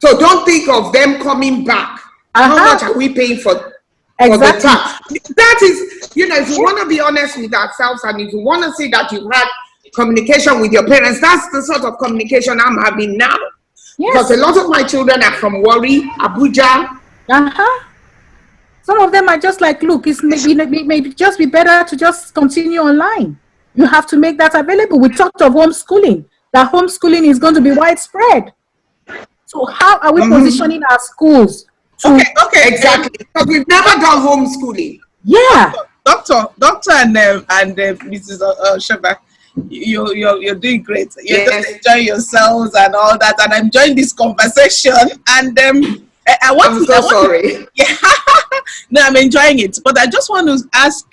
So don't think of them coming back. How much are we paying for the tax? That is, if you want to be honest with ourselves, and if you want to see that you've had communication with your parents, that's the sort of communication I'm having now. Because a lot of my children are from Warri, Abuja. Some of them are just like, look, it may just be better to just continue online. You have to make that available. We talked of homeschooling. That homeschooling is going to be widespread. So how are we positioning our schools? Okay, exactly. Because we've never done homeschooling. Yeah. Doctor and Mrs. Sheba, you're doing great. You're just enjoying yourselves and all that, and I'm enjoying this conversation. And I'm sorry. No, I'm enjoying it, but I just want to ask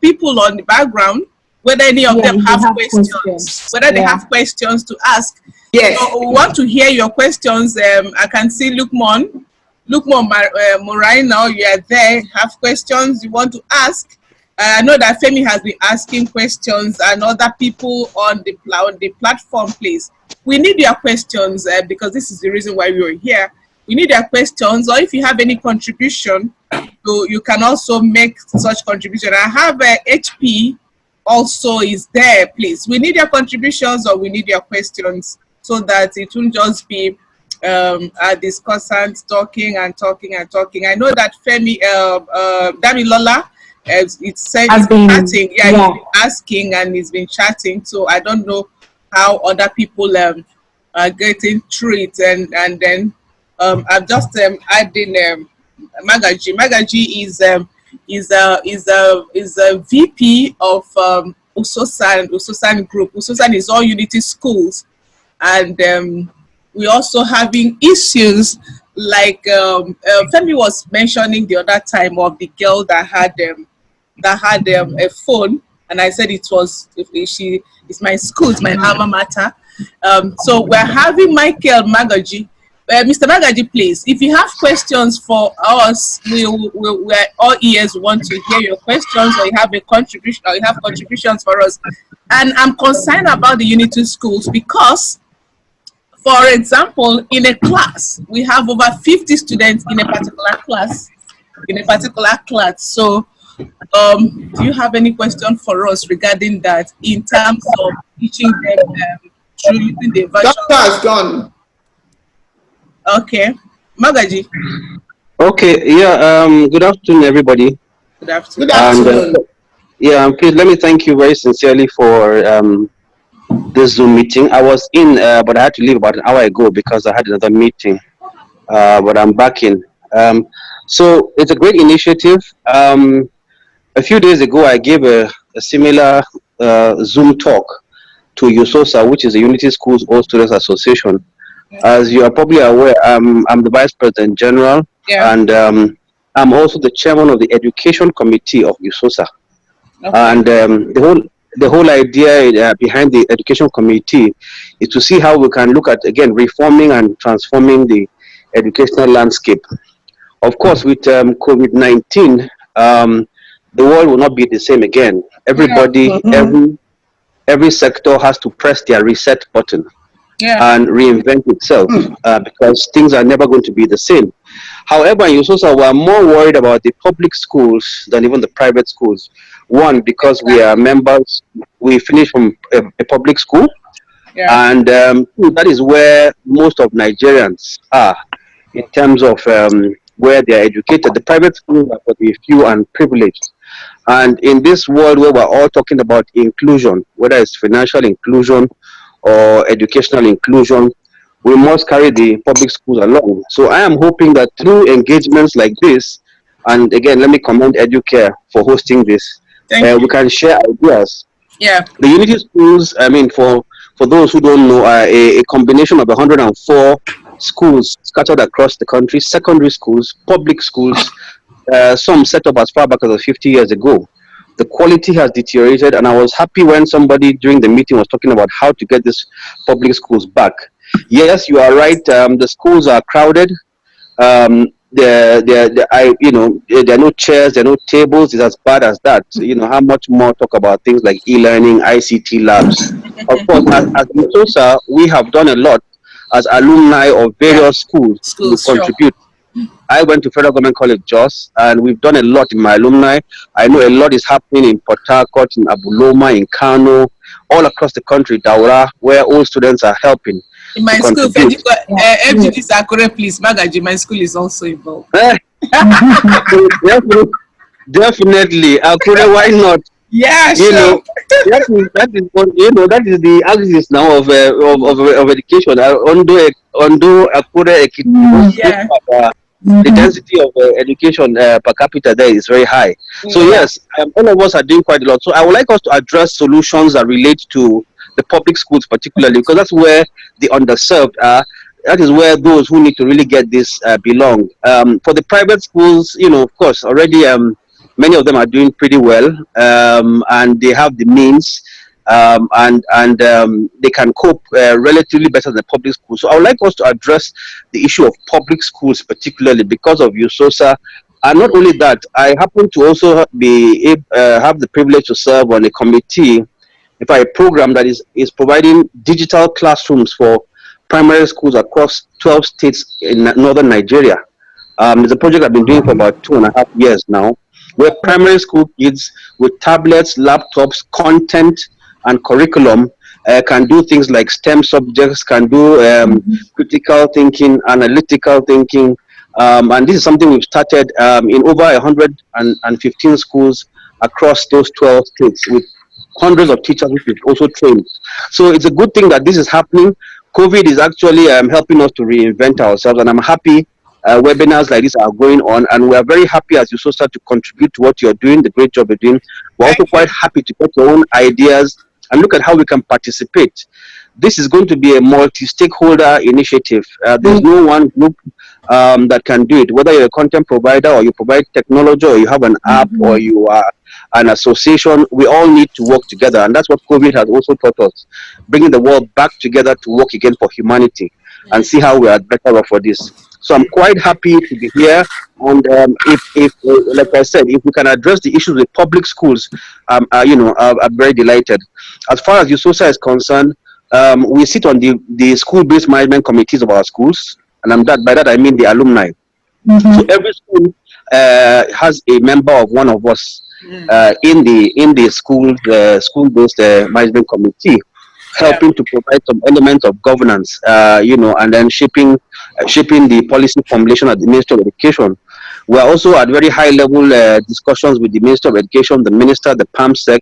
people on the background whether any of them have questions. Whether they have questions to ask. Yes. So we want to hear your questions. I can see Lukman Morai now. You are there. Have questions you want to ask? I know that Femi has been asking questions, and other people on the platform, please. We need your questions because this is the reason why we are here. We need your questions, or if you have any contribution, you can also make such contribution. I have HP also is there, please. We need your contributions, or we need your questions, so that it won't just be a discussant talking and talking and talking. I know that Femi Damilola, it said Has he's been- chatting. Yeah, yeah. he's been asking and he's been chatting. So I don't know how other people are getting through it. And then I'm just adding Magaji. Magaji is a VP of Usosan Group. Usosan is all Unity schools, and we also having issues like Femi was mentioning the other time of the girl that had a phone, and I said it was it's my school, it's my alma mater. So we're having Michael Magaji. Mr. Magaji, please, if you have questions for us, we're all ears. We want to hear your questions, or you have a contribution, or you have contributions for us. And I'm concerned about the Unity schools because, for example, in a class, we have over 50 students in a particular class. So, do you have any question for us regarding that in terms of teaching them through using the virtual? Doctor has gone. Okay, Magaji. Okay, yeah, good afternoon, everybody. Good afternoon. Good afternoon. Yeah, please let me thank you very sincerely for this Zoom meeting. I was in, but I had to leave about an hour ago because I had another meeting, but I'm back in. So it's a great initiative. A few days ago, I gave a similar Zoom talk to USOSA, which is the Unity Schools All Students Association. As you are probably aware, I'm the Vice President General, Yeah. and I'm also the Chairman of the Education Committee of USOSA. Okay. And the whole idea behind the Education Committee is to see how we can look at, again, reforming and transforming the educational landscape. Of course, with COVID-19, the world will not be the same again. Everybody, every sector has to press their reset button. Yeah. And reinvent itself because things are never going to be the same. However, in USOSA, we're more worried about the public schools than even the private schools. One, because we are members, we finish from a public school, Yeah. and that is where most of Nigerians are in terms of where they are educated. The private schools are for the few and privileged. And in this world where we're all talking about inclusion, whether it's financial inclusion or educational inclusion, we must carry the public schools along. So I am hoping that through engagements like this, and again, let me commend Educare for hosting this, we can share ideas. Yeah. The Unity schools, I mean, for those who don't know, are a combination of 104 schools scattered across the country, secondary schools, public schools, some set up as far back as 50 years ago. The quality has deteriorated, and I was happy when somebody during the meeting was talking about how to get these public schools back. Yes, you are right. The schools are crowded. There are no chairs, there are no tables. It's as bad as that. You know, how much more talk about things like e-learning, ICT labs. Of course, as USOSA, we have done a lot as alumni of various schools to contribute. I went to Federal Government College Jos, and we've done a lot in my alumni. I know a lot is happening in Port Harcourt, in Abuloma, in Kano, all across the country, Daura, where all students are helping. In my school, FGD Sakure, please, Magaji, my school is also involved. Definitely, Akure, why not? Yeah, you sure. know, that is the axis now of education. Although Akure, Yeah. the density of education per capita there is very high. So yes, all of us are doing quite a lot. So I would like us to address solutions that relate to the public schools particularly, because that's where the underserved are. That is where those who need to really get this belong. For the private schools, you know, of course, already many of them are doing pretty well, and they have the means, and they can cope relatively better than public schools. So I would like us to address the issue of public schools, particularly because of USOSA. And not only that, I happen to also have the privilege to serve on a committee, a program that is providing digital classrooms for primary schools across 12 states in northern Nigeria. It's a project I've been doing for about 2.5 years now. where primary school kids with tablets, laptops, content, and curriculum can do things like STEM subjects, can do critical thinking, analytical thinking, and this is something we've started in over 115 schools across those 12 states with hundreds of teachers which we've also trained. So it's a good thing that this is happening. COVID is actually helping us to reinvent ourselves, and I'm happy webinars like this are going on, and we are very happy as you so start to contribute to what you're doing, the great job you're doing. We're also quite happy to get your own ideas and look at how we can participate. This is going to be a multi-stakeholder initiative. There's no one group that can do it, whether you're a content provider or you provide technology or you have an app or you are an association. We all need to work together, and that's what COVID has also taught us, bringing the world back together to work again for humanity and see how we are better off for this. So I'm quite happy to be here, and if like I said, if we can address the issues with public schools, I'm very delighted. As far as USOSA is concerned, we sit on the school-based management committees of our schools, and by that I mean the alumni. So every school has a member of one of us in the school-based management committee, helping to provide some elements of governance, and then shaping the policy formulation at the Ministry of Education. We are also at very high level discussions with the Minister of Education, the Minister, the PAMSEC,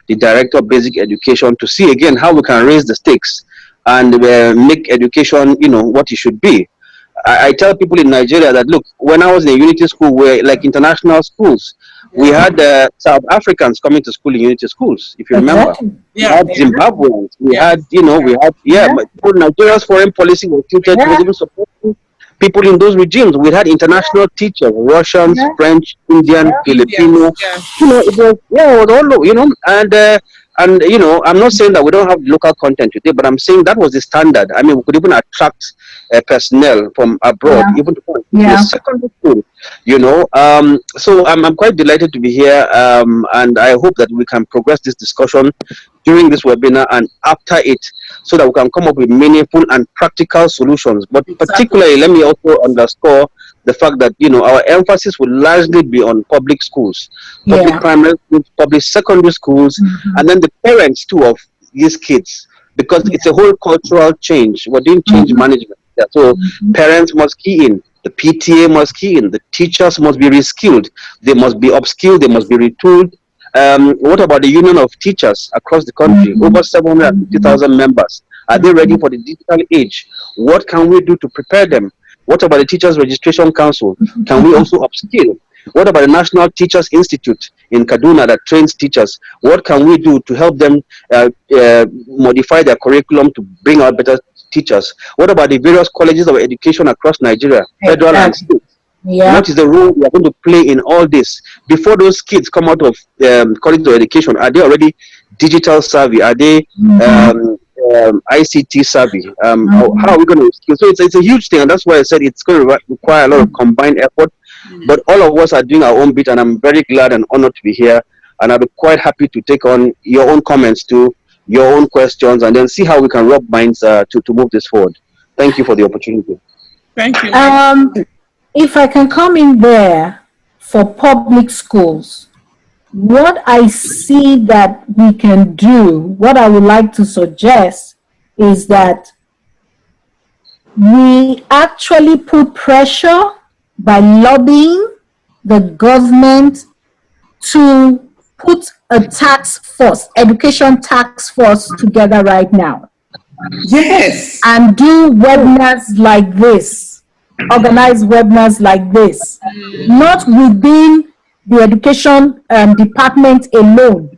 the Director of Basic Education, to see again how we can raise the stakes and make education, what it should be. I tell people in Nigeria that, look, when I was in a unity school, where like international schools, we had South Africans coming to school in unity schools, if you remember. We had Zimbabweans. We had, but Nigeria's foreign policy was tilted towards even supporting people in those regimes. We had international teachers, Russians, French, Indian, Filipino. It was all, and I'm not saying that we don't have local content today, but I'm saying that was the standard. I mean, we could even attract personnel from abroad, even to the secondary school. So I'm quite delighted to be here, and I hope that we can progress this discussion during this webinar and after it, so that we can come up with meaningful and practical solutions. But particularly, let me also underscore the fact that our emphasis will largely be on public schools, public primary schools, public secondary schools, and then the parents too of these kids, because it's a whole cultural change. We're doing change management. So parents must key in, the PTA must key in, the teachers must be reskilled, they must be upskilled, they must be retooled. What about the union of teachers across the country? Over 750,000 members. Are they ready for the digital age? What can we do to prepare them? What about the Teachers Registration Council? Can we also upskill? What about the National Teachers Institute in Kaduna that trains teachers? What can we do to help them modify their curriculum to bring out better teachers? What about the various colleges of education across Nigeria, federal and state? What is the role we are going to play in all this? Before those kids come out of college of education, are they already digital savvy? Are they ICT savvy? How are we going to skill? So it's a huge thing, and that's why I said it's going to require a lot of combined effort. But all of us are doing our own bit, and I'm very glad and honored to be here. And I'll be quite happy to take on your own comments too, your own questions, and then see how we can rub minds to move this forward. Thank you for the opportunity. Thank you. If I can come in there for public schools, what I see that we can do, what I would like to suggest is that we actually put pressure by lobbying the government to put a task force, education task force together right now. Yes. And do webinars like this, organize webinars like this, not within the education department alone.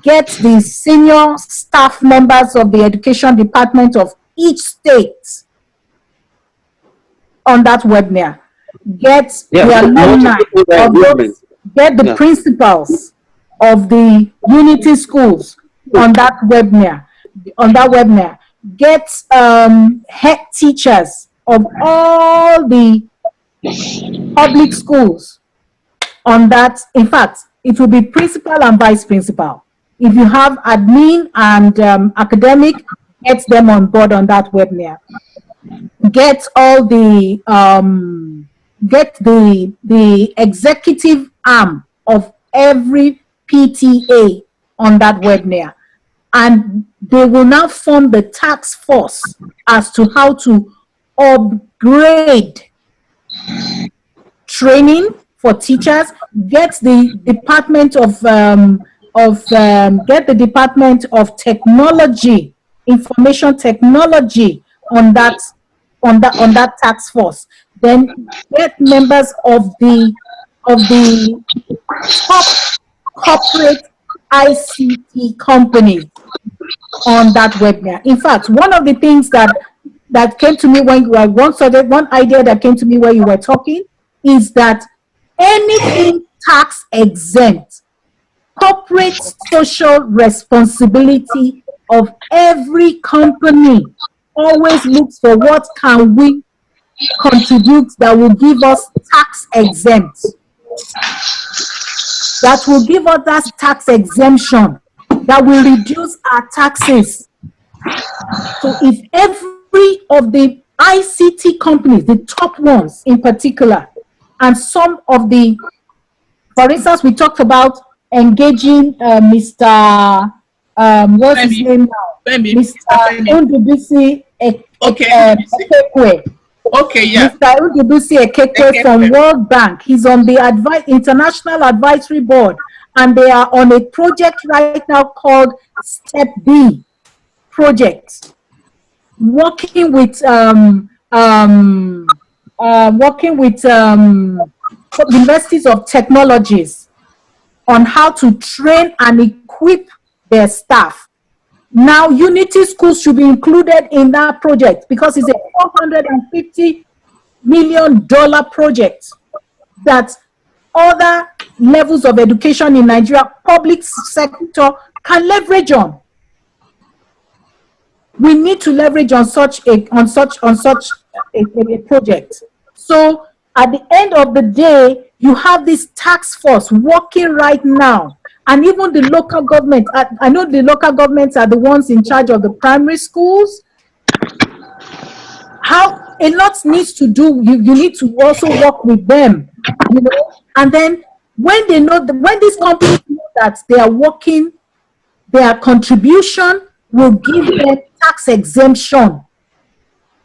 Get the senior staff members of the education department of each state on that webinar. Get the alumni of those, get the principals of the unity schools on that webinar. Get head teachers of all the public schools on that. In fact, it will be principal and vice principal. If you have admin and academic, get them on board on that webinar. Get all the get the executive arm of every PTA on that webinar. And they will now form the task force as to how to upgrade training for teachers, get the Department of Technology, Information Technology on that task force. Then get members of the top corporate ICT companies on that webinar. In fact, one of the things that came to me when you were one idea that came to me when you were talking is that anything tax exempt, corporate social responsibility of every company always looks for what can we contribute that will give us tax exempt, that will give us that tax exemption, that will reduce our taxes. So if every of the ICT companies, the top ones in particular, and some of the, for instance, we talked about engaging Mr. What's his name now? Mr. Undubisi Ekekwe. Okay, yeah. Mr. Undubisi Ekekwe from World Bank. He's on the International Advisory Board, and they are on a project right now called Step B project, working with universities of technologies on how to train and equip their staff. Now, Unity Schools should be included in that project because it's a $450 million project that other levels of education in Nigeria, public sector, can leverage on. We need to leverage on such a project. So at the end of the day, you have this task force working right now, and even the local government. I know the local governments are the ones in charge of the primary schools. How a lot needs to do. You need to also work with them, you know. And then when they know when these companies know that they are working, their contribution will give them tax exemption.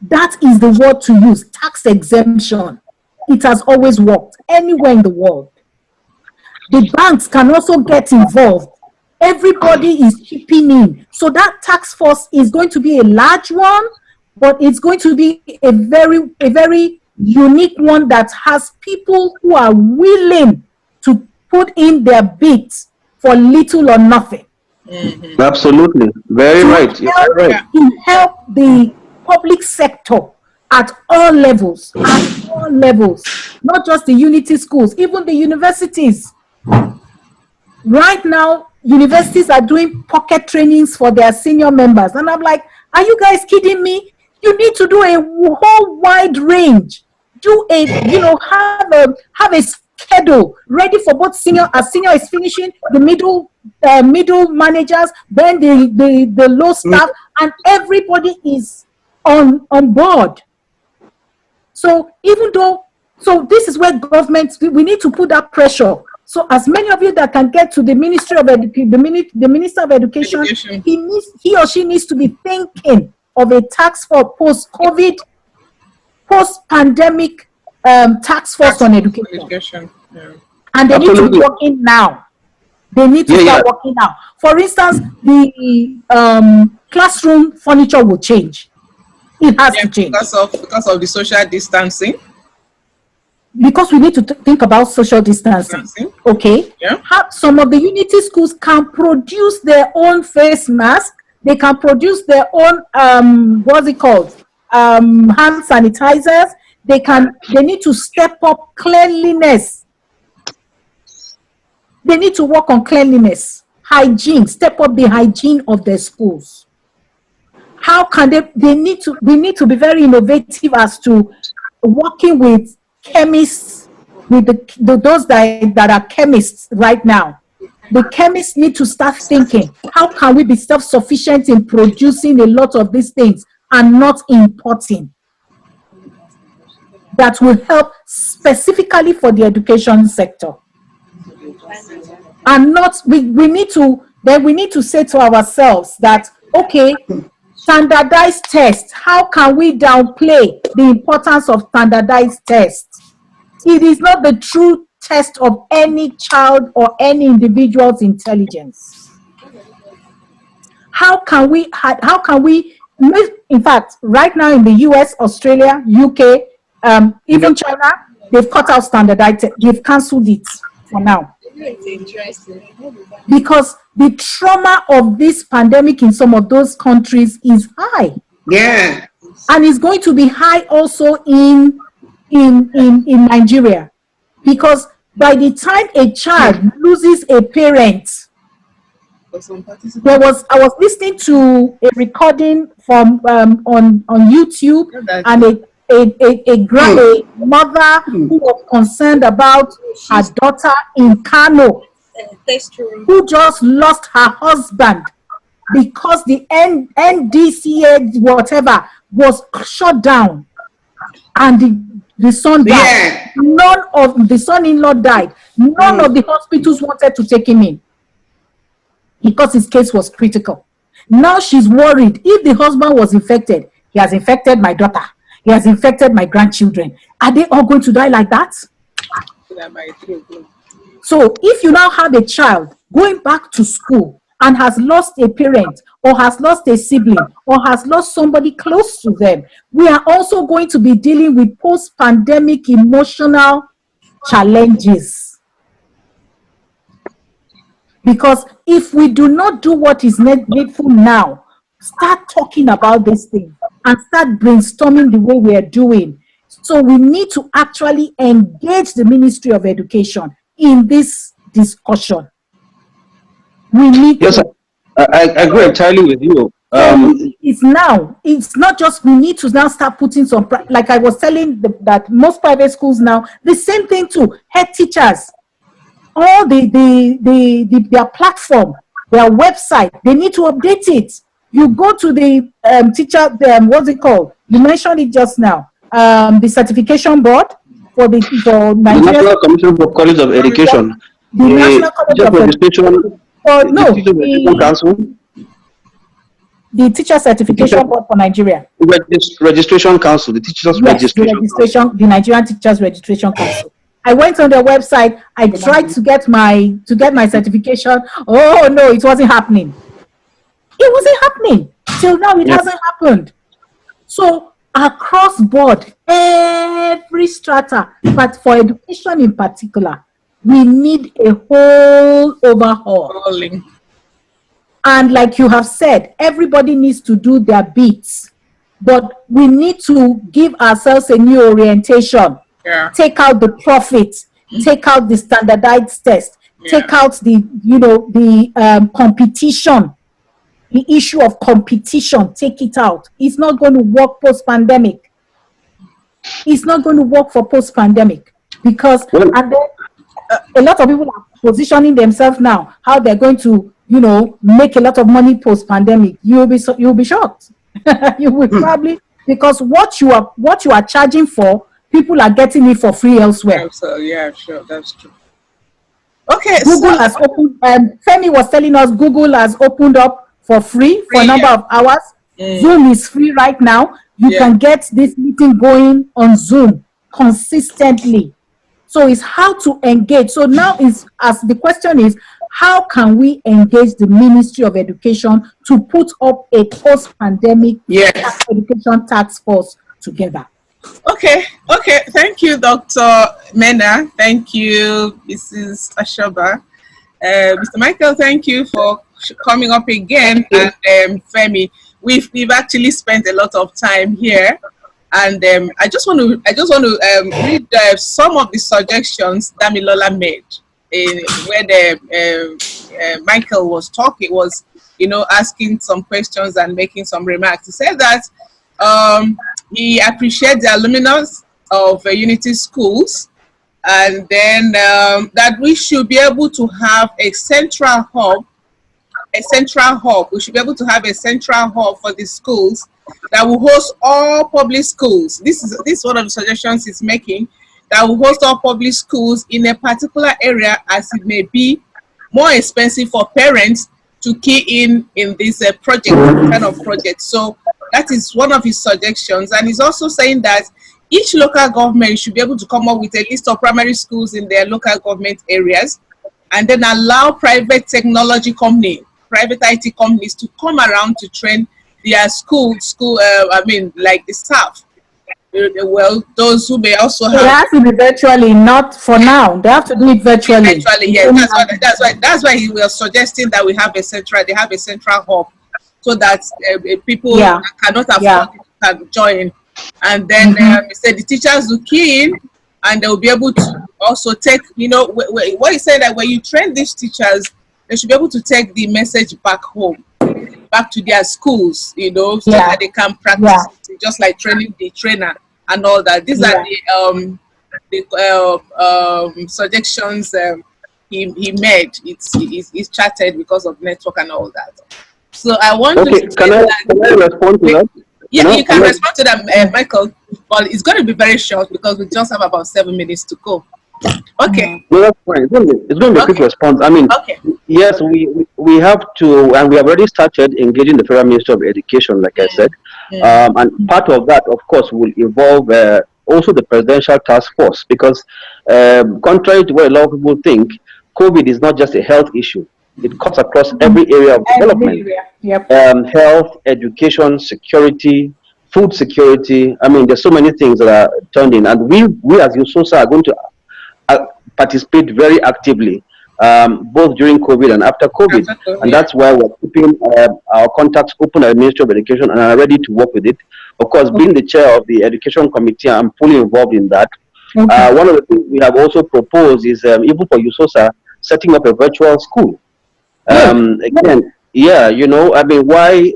That is the word to use, tax exemption. It has always worked anywhere in the world. The banks can also get involved. Everybody is chipping in. So that task force is going to be a large one, but it's going to be a very unique one that has people who are willing to put in their bits for little or nothing. Mm-hmm. Absolutely. Very right. You're very right. To help the public sector at all levels, not just the Unity Schools, even the universities. Right now, universities are doing pocket trainings for their senior members. And I'm like, are you guys kidding me? You need to do a whole wide range. Do a, have a schedule ready for both senior is finishing, the middle managers, then the low staff, and everybody is on board. So this is where government, we need to put that pressure. So as many of you that can get to the Ministry of Education, the Minister of Education, he or she needs to be thinking of a task for post-COVID, post-pandemic task force on education. Yeah. And they need to be working now. They need to start working now. For instance, the classroom furniture will change. It has to change. Because of the social distancing. Because we need to think about social distancing. Okay. Yeah. Some of the Unity Schools can produce their own face mask. They can produce their own hand sanitizers. They need to step up cleanliness. They need to work on cleanliness, hygiene, step up the hygiene of their schools. How can we need to be very innovative as to working with chemists, with those that are chemists right now. The chemists need to start thinking, how can we be self-sufficient in producing a lot of these things and not importing? That will help specifically for the education sector. And not, we need to say to ourselves that, okay, standardized tests, how can we downplay the importance of standardized tests? It is not the true test of any child or any individual's intelligence. How can we, in fact, right now in the US, Australia, UK, even China, they've cut out standardized, they've cancelled it for now. It's interesting. Because the trauma of this pandemic in some of those countries is high. Yeah. And it's going to be high also in Nigeria. Because by the time a child loses a parent, I was listening to a recording from on YouTube, and a mother who was concerned about her daughter in Kano, who just lost her husband because the NDCA whatever was shut down, and the son died. None of the son-in-law died. None of the hospitals wanted to take him in because his case was critical. Now she's worried. If the husband was infected, he has infected my daughter, he has infected my grandchildren. Are they all going to die like that? So if you now have a child going back to school and has lost a parent or has lost a sibling or has lost somebody close to them, we are also going to be dealing with post-pandemic emotional challenges. Because if we do not do what is needful now, start talking about this thing and start brainstorming the way we are doing. So we need to actually engage the Ministry of Education in this discussion. We need yes, to. I agree entirely with you. It's not just, we need to now start putting some, like I was telling that most private schools now, the same thing too, head teachers, all their platform, their website, they need to update it. You go to the teacher, what's it called? You mentioned it just now. The certification board for the National Commission for College of Education. The National College of Education. The Council. The Teacher Certification Board for Nigeria. Registration Council, the Teachers Registration. The Nigerian Teachers Registration Council. I went on their website. I tried to get my certification. Oh no, it wasn't happening. It wasn't happening till now. It hasn't happened. So across board, every strata, but for education in particular, we need a whole overhaul. And like you have said, everybody needs to do their bits, but we need to give ourselves a new orientation. Take out the profit, take out the standardized test, take out the competition, the issue of competition, take it out. It's not going to work post-pandemic. It's not going to work for post-pandemic because and then, a lot of people are positioning themselves now how they're going to make a lot of money post-pandemic. You'll be shocked. You will probably, because what you are charging for, people are getting it for free elsewhere. So yeah, sure, that's true. Okay, Google has opened. Femi was telling us Google has opened up for free for a number of hours. Zoom is free right now. You can get this meeting going on Zoom consistently. So it's how to engage. So now the question is, how can we engage the Ministry of Education to put up a post-pandemic education task force together? Okay. Thank you, Dr. Mena. Thank you, Mrs. Ashoba. Mr. Michael, thank you for coming up again. And Femi, we've actually spent a lot of time here. And I just want to read some of the suggestions Damilola made where Michael was talking, was asking some questions and making some remarks. He said that he appreciates the alumnus of Unity Schools, and then that we should be able to have a central hub. We should be able to have a central hub for the schools that will host all public schools. This is one of the suggestions he's making, that will host all public schools in a particular area, as it may be more expensive for parents to key in this kind of project. So that is one of his suggestions. And he's also saying that each local government should be able to come up with a list of primary schools in their local government areas, and then allow private technology company, private IT companies to come around to train their like the staff. Well, those who may also have. It has to be virtually, not for now. They have to do it virtually. Virtually, yes. That's why he was suggesting that they have a central hub, so that people that cannot afford it can join. And then he said the teachers will key in, and they will be able to also take, what he said, that when you train these teachers, they should be able to take the message back home, back to their schools, so that they can practice it, just like training the trainer and all that. These are the suggestions he made. It's chatted because of network and all that. So I want to can I respond to that? Yeah, you can respond to that, Michael. But it's going to be very short because we just have about 7 minutes to go. Okay. No, that's fine. It's going to be a quick response. I mean, yes, we have to, and we have already started engaging the Federal Ministry of Education, like I said. And part of that, of course, will involve also the Presidential Task Force, because contrary to what a lot of people think, COVID is not just a health issue. It cuts across every area of development. Health, education, security, food security. I mean, there's so many things that are turned in, and we as USOSA are going to participate very actively, both during COVID and after COVID. And that's why we're keeping our contacts open at the Ministry of Education and are ready to work with it. Of course, being the chair of the Education Committee, I'm fully involved in that. One of the things we have also proposed is, even for USOSA, setting up a virtual school. Again, I mean, why,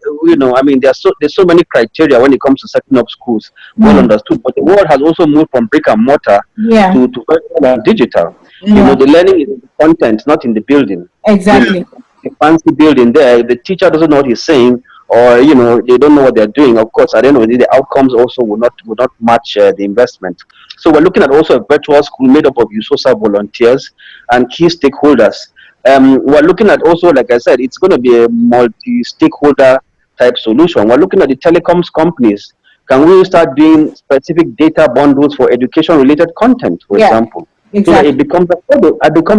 I mean, there's so many criteria when it comes to setting up schools, well understood, but the world has also moved from brick and mortar to virtual and digital. The learning is in the content, not in the building. Exactly. A fancy building there, if the teacher doesn't know what he's saying, or, they don't know what they're doing, of course, at the end of the day, the outcomes also will not match the investment. So we're looking at also a virtual school made up of USOSA volunteers and key stakeholders. We're looking at also, like I said, it's going to be a multi-stakeholder type solution. We're looking at the telecoms companies. Can we start doing specific data bundles for education-related content, for example? Exactly. So that it becomes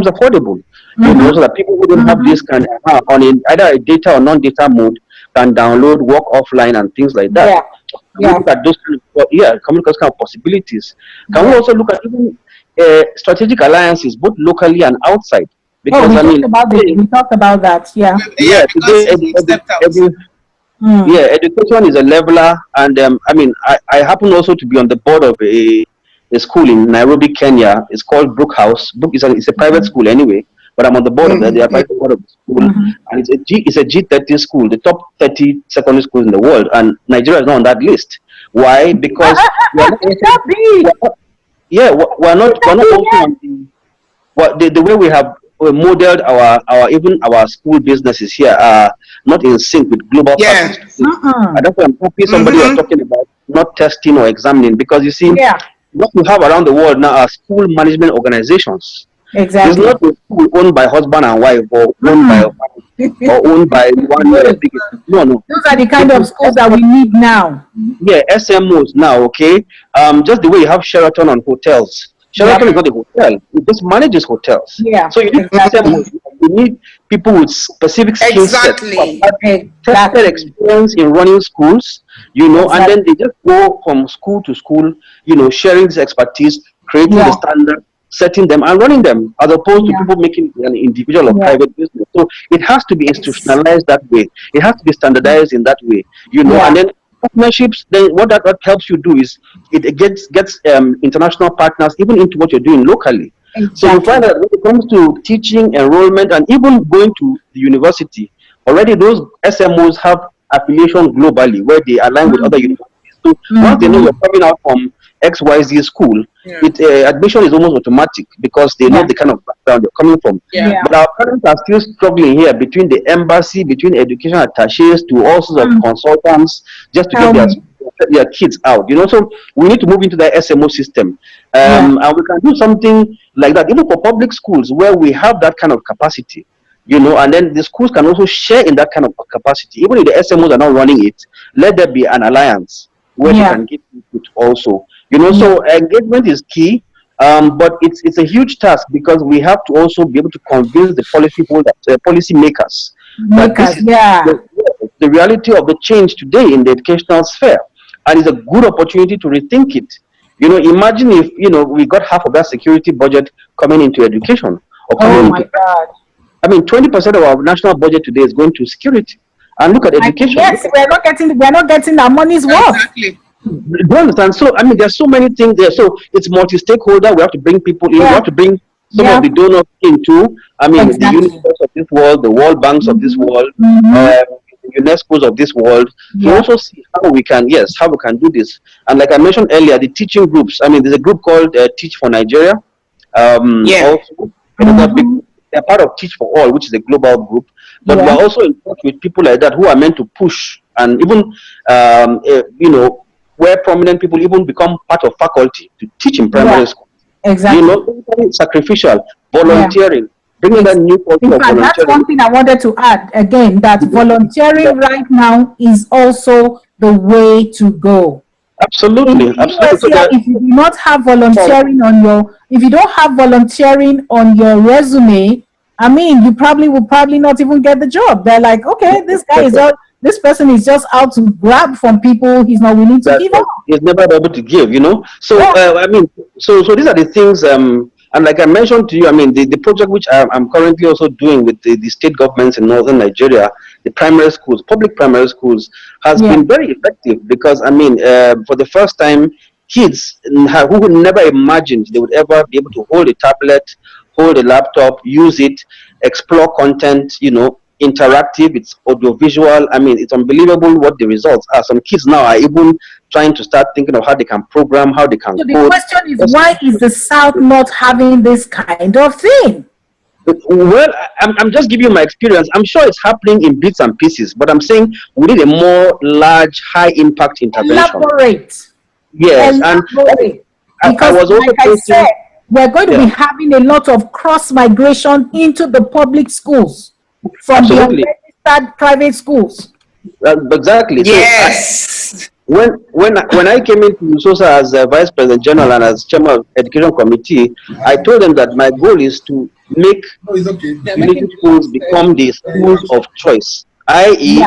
affordable. So that people who don't have this can on either a data or non-data mode can download, work offline, and things like that. Look at those kind of possibilities. Can we also look at even strategic alliances, both locally and outside? Because we talked about that. Education is a leveler, and I mean, I happen also to be on the board of a school in Nairobi, Kenya. It's called Brook House. It's a private school anyway, but I'm on the board of that. They are private board of the school, and it's a G30 school, the top 30 secondary schools in the world, and Nigeria is not on that list. Why? Because we're not also on the way we have modeled our school businesses here are not in sync with global practices. And that's why I'm happy somebody was talking about not testing or examining, because you see, what we have around the world now are school management organizations. Exactly. It's not a school owned by husband and wife, or owned by one big. No. Those are the kind of schools that we need now. Yeah, SMOs now. Okay, just the way you have Sheraton on hotels. Sheraton is not a hotel; it just manages hotels. So you need SMOs. You need people with specific skill sets, tested experience in running schools. And then they just go from school to school. Sharing this expertise, creating the standard, setting them and running them, as opposed to people making an individual or private business. So it has to be institutionalized that way. It has to be standardized in that way. And then partnerships. Then what that helps you do is it gets international partners even into what you're doing locally. So you find that when it comes to teaching, enrollment, and even going to the university, already those SMOs have affiliation globally where they align with other universities. So once they know you're coming out from XYZ school, admission is almost automatic because they know the kind of background you're coming from. But our parents are still struggling here between the embassy, between education attaches to all sorts of consultants just to get their their kids out. So we need to move into the SMO system, and we can do something like that even for public schools where we have that kind of capacity. And then the schools can also share in that kind of capacity. Even if the SMOs are not running it, let there be an alliance where they can give input also. So engagement is key, but it's a huge task because we have to also be able to convince the policy makers that this is the reality of the change today in the educational sphere, and it's a good opportunity to rethink it. Imagine if we got half of that security budget coming into education or coming into God. 20% of our national budget today is going to security. And look at education. Yes, we're not getting our money's worth. Exactly. Do you understand? So there's so many things there. So it's multi-stakeholder. We have to bring people in. We have to bring some of the donors in too. The UNICEF of this world, the World Banks of this world, the UNESCO's of this world. To also see how we can do this. And like I mentioned earlier, the teaching groups. There's a group called Teach for Nigeria. Also, another big. They're part of Teach for All, which is a global group. But we're also in touch with people like that who are meant to push and even, where prominent people even become part of faculty to teach in primary school. Exactly. Sacrificial, volunteering, bringing that new culture of volunteering. That's one thing I wanted to add again, that volunteering right now is also the way to go. Absolutely. If you do not have volunteering if you don't have volunteering on your resume, you will not even get the job. They're like, okay, this person is just out to grab from people he's not willing to give up. He's never able to give, So so these are the things. And like I mentioned to you, the project which I'm currently also doing with the state governments in northern Nigeria, the primary schools, public primary schools, has been very effective because, for the first time, kids who would never imagined they would ever be able to hold a tablet, hold a laptop, use it, explore content, interactive, it's audiovisual. It's unbelievable what the results are. Some kids now are even trying to start thinking of how they can program, how they can code. The question is, why is the South not having this kind of thing? Well, I'm just giving you my experience. I'm sure it's happening in bits and pieces, but I'm saying we need a more large, high-impact intervention. Elaborate. Yes, Elaborate. and because, I was also like I said, we're going to be having a lot of cross-migration into the public schools from the registered private schools. Exactly. Yes. So when I came into USOSA as Vice President General and as Chairman of Education Committee, I told them that my goal is to make unity schools become the schools of choice, i.e.,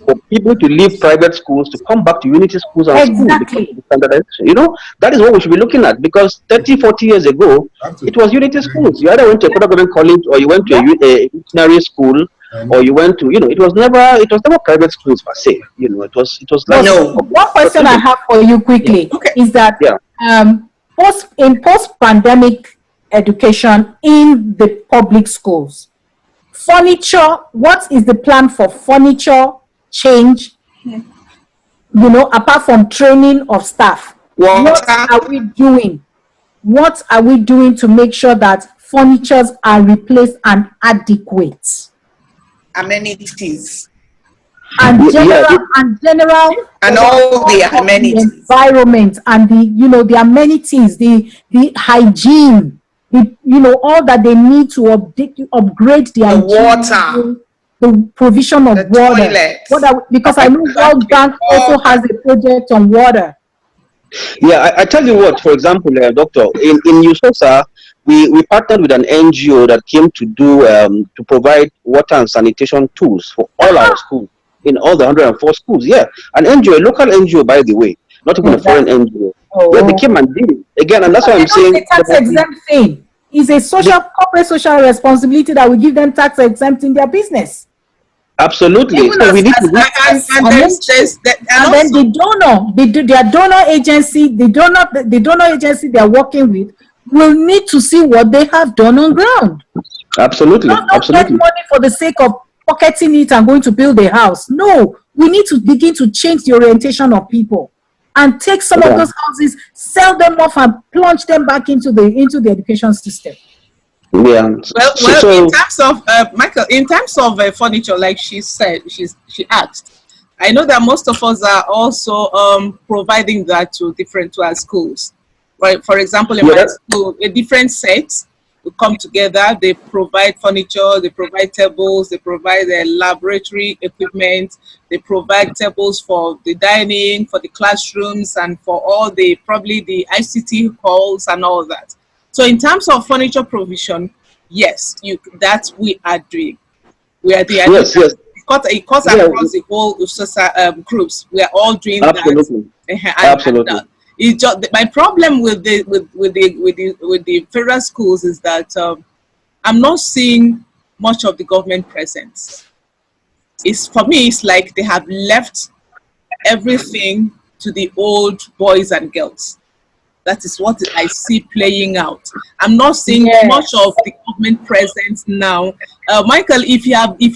for people to leave private schools to come back to unity schools and schools because of the standardization. That is what we should be looking at, because 30, 40 years ago, it was unity schools. You either went to a federal government college or you went to a missionary school, or you went to, it was never private schools per se. It was like One question I have for you quickly is that post-pandemic education in the public schools, furniture, what is the plan for furniture change? Apart from training of staff, what are we doing? What are we doing to make sure that furnitures are replaced and adequate? Amenities. And general and all the amenities, the environment, and the amenities, the hygiene, all that they need to upgrade their water, the provision of water. Because I know World Bank also has a project on water. Yeah, I tell you what, for example, Doctor, in USOSA, we partnered with an NGO that came to do to provide water and sanitation tools for all our schools, in all the 104 schools. Yeah, an NGO, a local NGO, by the way, not even a foreign NGO. They came and did it again, and that's why I'm saying it's a tax exempt thing. It's a corporate social responsibility that will give them tax exempt in their business. Absolutely. So we need to then their donor agency, the donor agency they are working with, will need to see what they have done on ground. Absolutely. Not get money for the sake of pocketing it and going to build a house. No, we need to begin to change the orientation of people and take some of those houses, sell them off, and plunge them back into the education system. Yeah. Well, in terms of Michael, in terms of furniture, like she said, she asked, I know that most of us are also providing that to our schools. Right? For example, in my school, a different set will come together. They provide furniture, they provide tables, they provide laboratory equipment, they provide tables for the dining, for the classrooms, and for all the probably the ICT halls and all that. So in terms of furniture provision, yes, that we are doing. We are doing. Yes, yes. It cuts across the whole groups. We are all doing that. Absolutely. It's just my problem with the federal schools is that I'm not seeing much of the government presence. For me, it's like they have left everything to the old boys and girls. That is what I see playing out. I'm not seeing much of the government presence now. Michael, if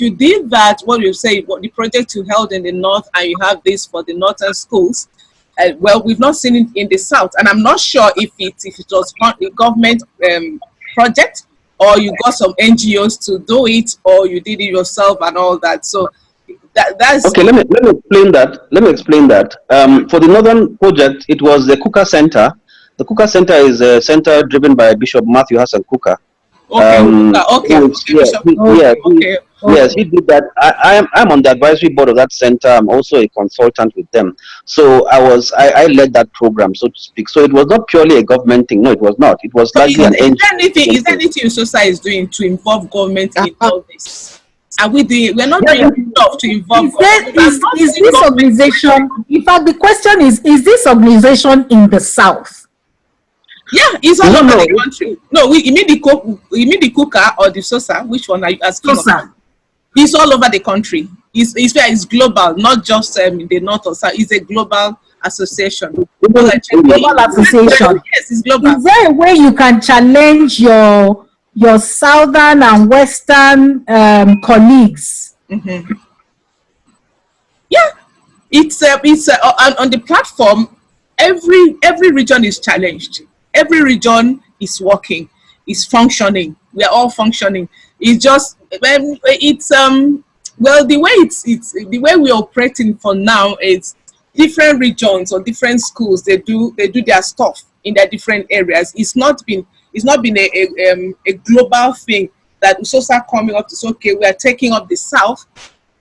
you did that, what you say, what the project you held in the north, and you have this for the northern schools, well, we've not seen it in the south, and I'm not sure if it was a government project, or you got some NGOs to do it, or you did it yourself and all that. So that's okay. Let me explain that. For the northern project, it was the Kukah Center. The Kukah Center is a center driven by Bishop Matthew Hassan Kukah. Yes, he did that. I'm on the advisory board of that center. I'm also a consultant with them. So I led that program, so to speak. So it was not purely a government thing. No, it was not. It was largely an NGO. Is there anything USOSA is doing to involve government in all this? Are we doing? We're not doing enough to involve government. Is this organization? In fact, the question is this organization in the south? Yeah, it's all over the country. No, you mean the Kukah or the SOSA? Which one are you asking? SOSA. It's all over the country. It's global, not just in the north or south. It's a global association. Global association. Yes, it's global. Is there a way you can challenge your southern and western colleagues? Mm-hmm. Yeah, it's on the platform. Every region is challenged. Every region is working, is functioning. We are all functioning. It's just well, the way we're operating for now is different regions or different schools. They do their stuff in their different areas. It's not been a global thing that USOSA coming up to say, okay, we are taking up the south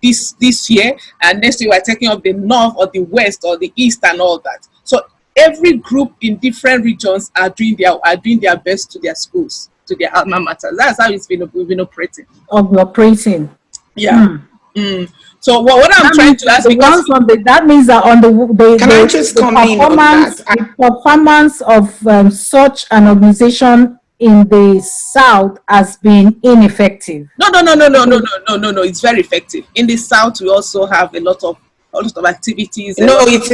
this year, and next year we are taking up the north or the west or the east and all that. So every group in different regions are doing their best to their schools, to their alma mater. That's how we've been operating. Operating. Yeah. So what I'm trying to ask, because that means that on the performance of such an organization in the south has been ineffective. No. It's very effective. In the south, we also have a lot of activities. No, it's.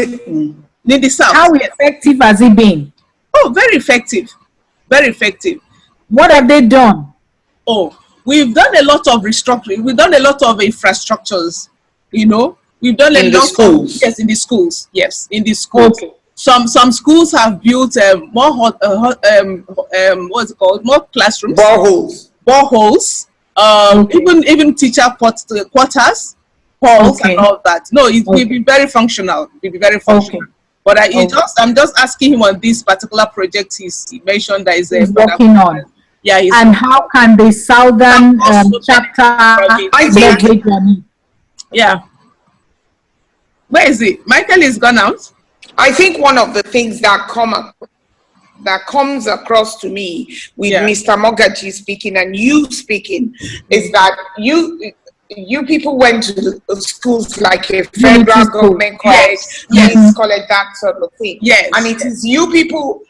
In the south. How effective has it been? Oh, very effective. Very effective. What have they done? Oh, we've done a lot of restructuring. We've done a lot of infrastructures, we've done a lot of, yes, in the schools. Yes, in the schools. Okay. Some schools have built more what's it called? More classrooms. Boreholes. Even teacher quarters, halls, and all that. No, it will be very functional. It will be very functional. Okay. But I'm just asking him on this particular project he mentioned that he's working on. Yeah, and how can the southern chapter leverage on it? Yeah. Where is it? Michael is gone out. I think one of the things that comes across to me with Mr. Mogaji speaking and you speaking is that you people went to schools like a federal government college, college, that sort of thing. Yes. And it is you people,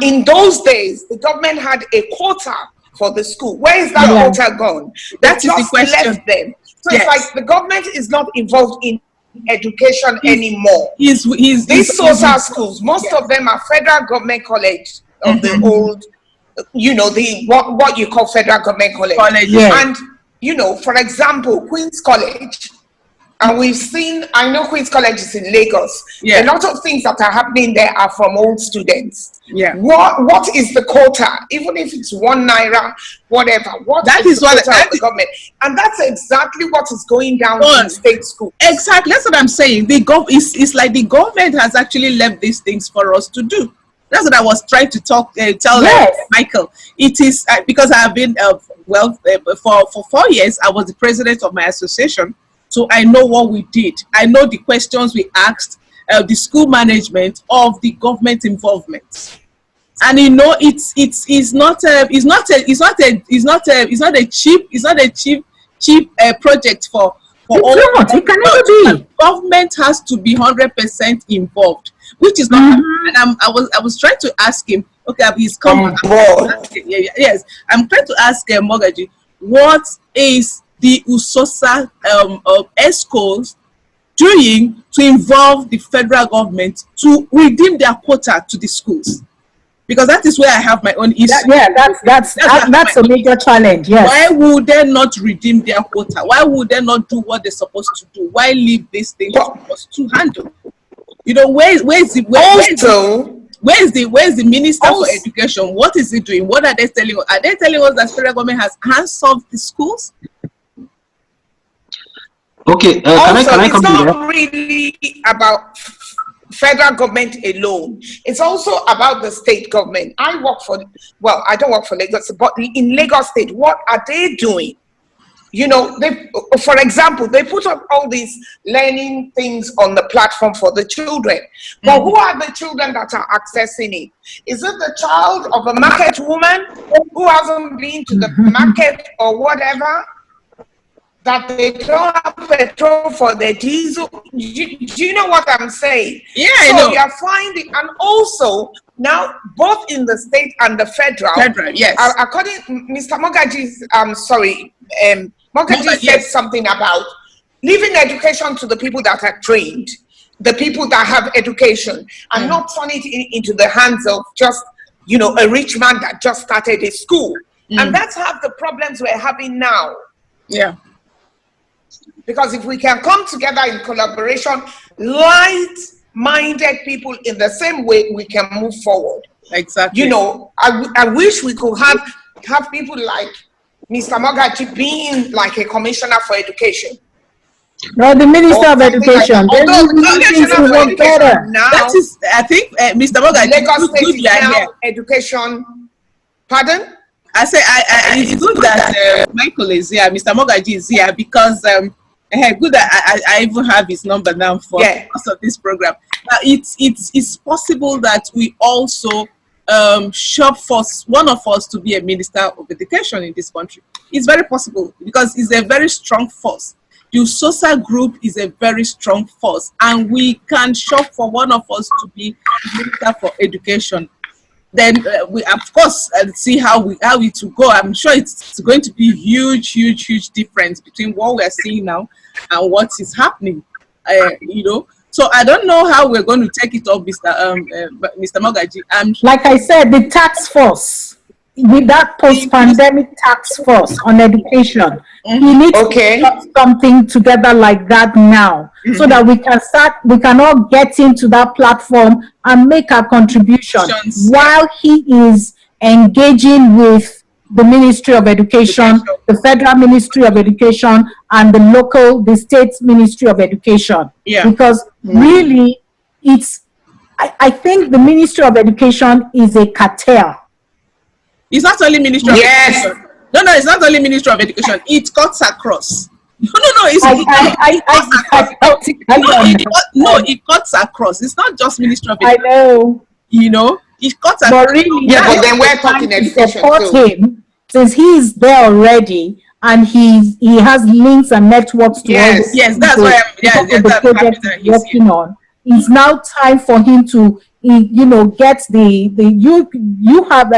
in those days, the government had a quota for the school. Where is that quota gone? That is the question. Left them. So it's like the government is not involved in education anymore. These social schools, most of them are federal government college of the old, what you call federal government college. Yes. And for example, Queen's College And we've seen, I know Queen's College is in Lagos. Yeah. A lot of things that are happening there are from old students. Yeah. What is the quota? Even if it's 1 naira, whatever. That is the what quota of the government? And that's exactly what is going down in state school. Exactly. That's what I'm saying. It's like the government has actually left these things for us to do. That's what I was trying to tell Michael. It is because I have been for 4 years I was the president of my association, so I know what we did. I know the questions we asked the school management of the government involvement, and you know it's not a cheap project for all. It can never be. Government has to be 100% involved, which is not. And I was trying to ask him. Okay, he's come on board. Yes, I'm trying to ask Mogaji, what is the USOSA ESCOs doing to involve the federal government to redeem their quota to the schools? Because that is where I have my own issue. That's a major challenge. Yes. Why would they not redeem their quota? Why would they not do what they're supposed to do? Why leave these things for us to handle? You know, where's the Minister for Education? What is he doing? What are they telling us? Are they telling us that federal government has handsolved the schools? Okay, can I come it's not there? really about federal government alone. It's also about the state government. I don't work for Lagos, but in Lagos State, what are they doing? You know, for example, they put up all these learning things on the platform for the children. But who are the children that are accessing it? Is it the child of a market woman who hasn't been to the market or whatever? That they don't have petrol for their diesel. Do you know what I'm saying? Yeah, so I know. You're finding, and also now both in the state and the federal. Yes. According Mr. Mogaji's, Mogaji said something about leaving education to the people that are trained, the people that have education, and not turn it into the hands of just, you know, a rich man that just started a school. And that's half the problems we're having now. Yeah. Because if we can come together in collaboration, light-minded people in the same way, we can move forward. Exactly. You know, I wish we could have people like Mr. Mogaji being like a commissioner for education. No, the Minister of Education. That is, I think, Mr. Mogaji. Lagos State is now education. Pardon? I say, it's good that Michael is here, Mr. Mogaji is here, because good that I even have his number now for because of this program. It's possible that we also shop for one of us to be a minister of education in this country. It's very possible because it's a very strong force. The USOSA group is a very strong force, and we can shop for one of us to be minister for education. Then we, of course, see how it will go. I'm sure it's going to be huge difference between what we are seeing now and what is happening. You know, so I don't know how we're going to take it up, Mr. Mogaji. Like I said, the task force, with that post-pandemic task force on education, we need to put something together like that now, so that we can all get into that platform and make our contribution while he is engaging with the Ministry of Education, the Federal Ministry of Education, and the state Ministry of Education. Yeah. Because really, I think the Ministry of Education is a cartel. It's not only Ministry of Education. No, it's not only Ministry of Education. It cuts across. No, it cuts across. It's not just Ministry of Education. I know. You know, it cuts across. But really, but then we're talking education too. Him, since he is there already, and he has links and networks to all the that's why the project he's working on. It's now time for him to, get you have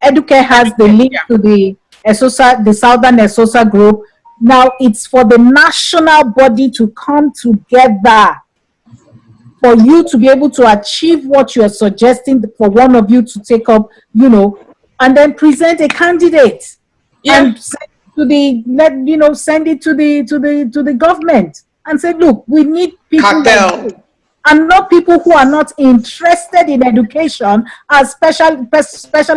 Educare has the link to the Southern ESOSA group. Now it's for the national body to come together for you to be able to achieve what you're suggesting, for one of you to take up, and then present a candidate. And send it to the government and say, look, we need people Cartel. and not people who are not interested in education as special advisor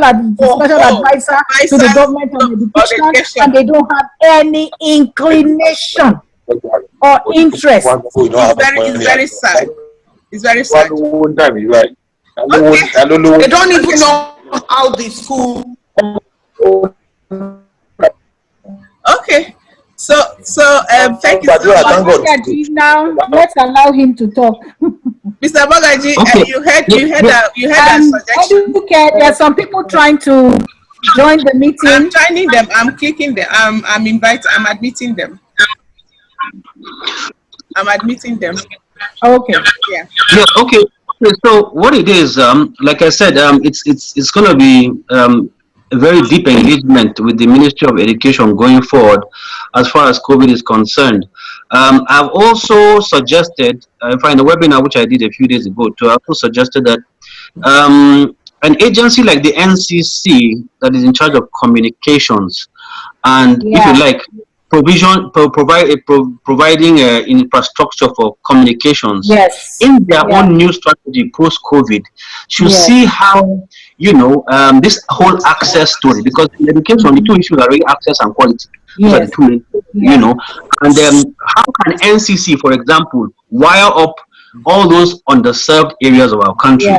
to the government on education, and they don't have any inclination or interest. It's very sad. It's very sad. Okay. They don't even know how the school. Okay. So thank you so much. Now let's allow him to talk. Mr. Bogaji, Okay. you heard that suggestion. There are some people trying to join the meeting. I'm joining them. I'm clicking them. I'm admitting them. I'm admitting them. Okay. Yeah. Yeah. Okay. So what it is, like I said, it's going to be a very deep engagement with the Ministry of Education going forward, as far as COVID is concerned. I've also suggested, in fact, in the webinar which I did a few days ago, I also suggested that an agency like the NCC that is in charge of communications, and if you like, providing infrastructure for communications, Yes. in their own new strategy post-COVID, should see how this whole access story, because in education the two issues are really access and quality. Those are the two main, and how can NCC, for example, wire up all those underserved areas of our country,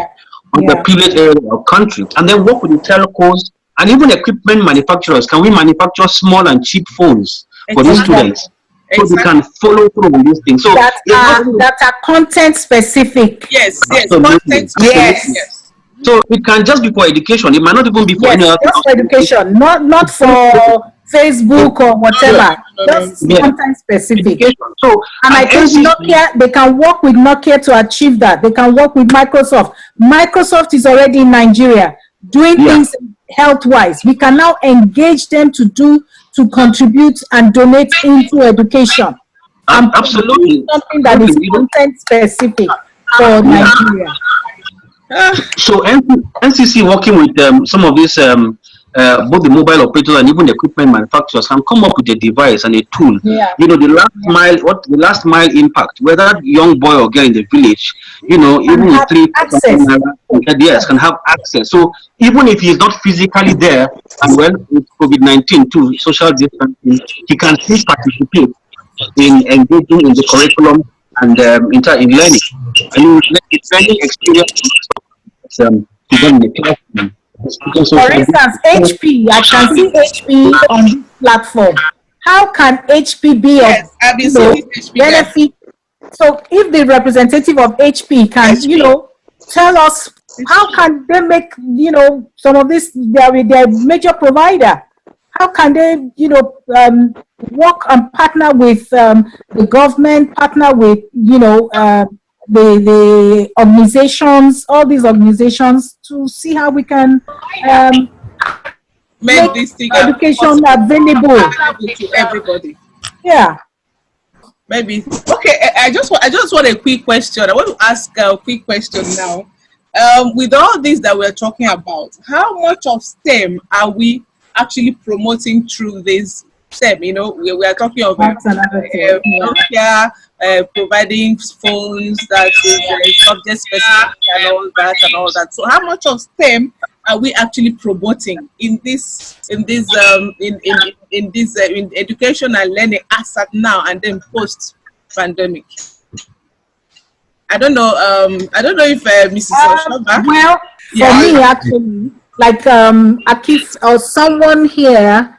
underprivileged areas of our country, and then work with the telcos and even equipment manufacturers? Can we manufacture small and cheap phones for these students, so they can follow through on these things? So that are content specific. Yes. Content specific. Yes. So it can just be for education. It might not even be for any other. Just for education, not for Facebook or whatever. Just content specific. Education. So, and I think Nokia, they can work with Nokia to achieve that. They can work with Microsoft. Microsoft is already in Nigeria doing things health-wise. We can now engage them to contribute and donate into education. Absolutely. Something that is content specific for Nigeria. So NCC working with some of these both the mobile operators and even the equipment manufacturers can come up with a device and a tool. The last mile impact, whether that young boy or girl in the village, even with 3 can have access. So even if he's not physically there, and with COVID-19 too, social distancing, he can still participate in engaging in the curriculum and in learning. And it's learning experience. In the classroom. For instance, HP, I can see HP on this platform. How can HP be of benefit? So if the representative of HP can, tell us how can they make, some of this, their major provider, how can they, work and partner with the government, partner with, the organizations, all these organizations, to see how we can make this thing education available to everybody. Yeah. Maybe. Okay, I just want a quick question. I want to ask a quick question now. With all this that we're talking about, how much of STEM are we actually promoting through this STEM? We are talking about Nokia, providing phones that is subject specific and all that. So how much of STEM are we actually promoting in education and learning as at now and then post pandemic? I don't know if Mrs. Oshoba. Well, for me actually, like Akif or someone here.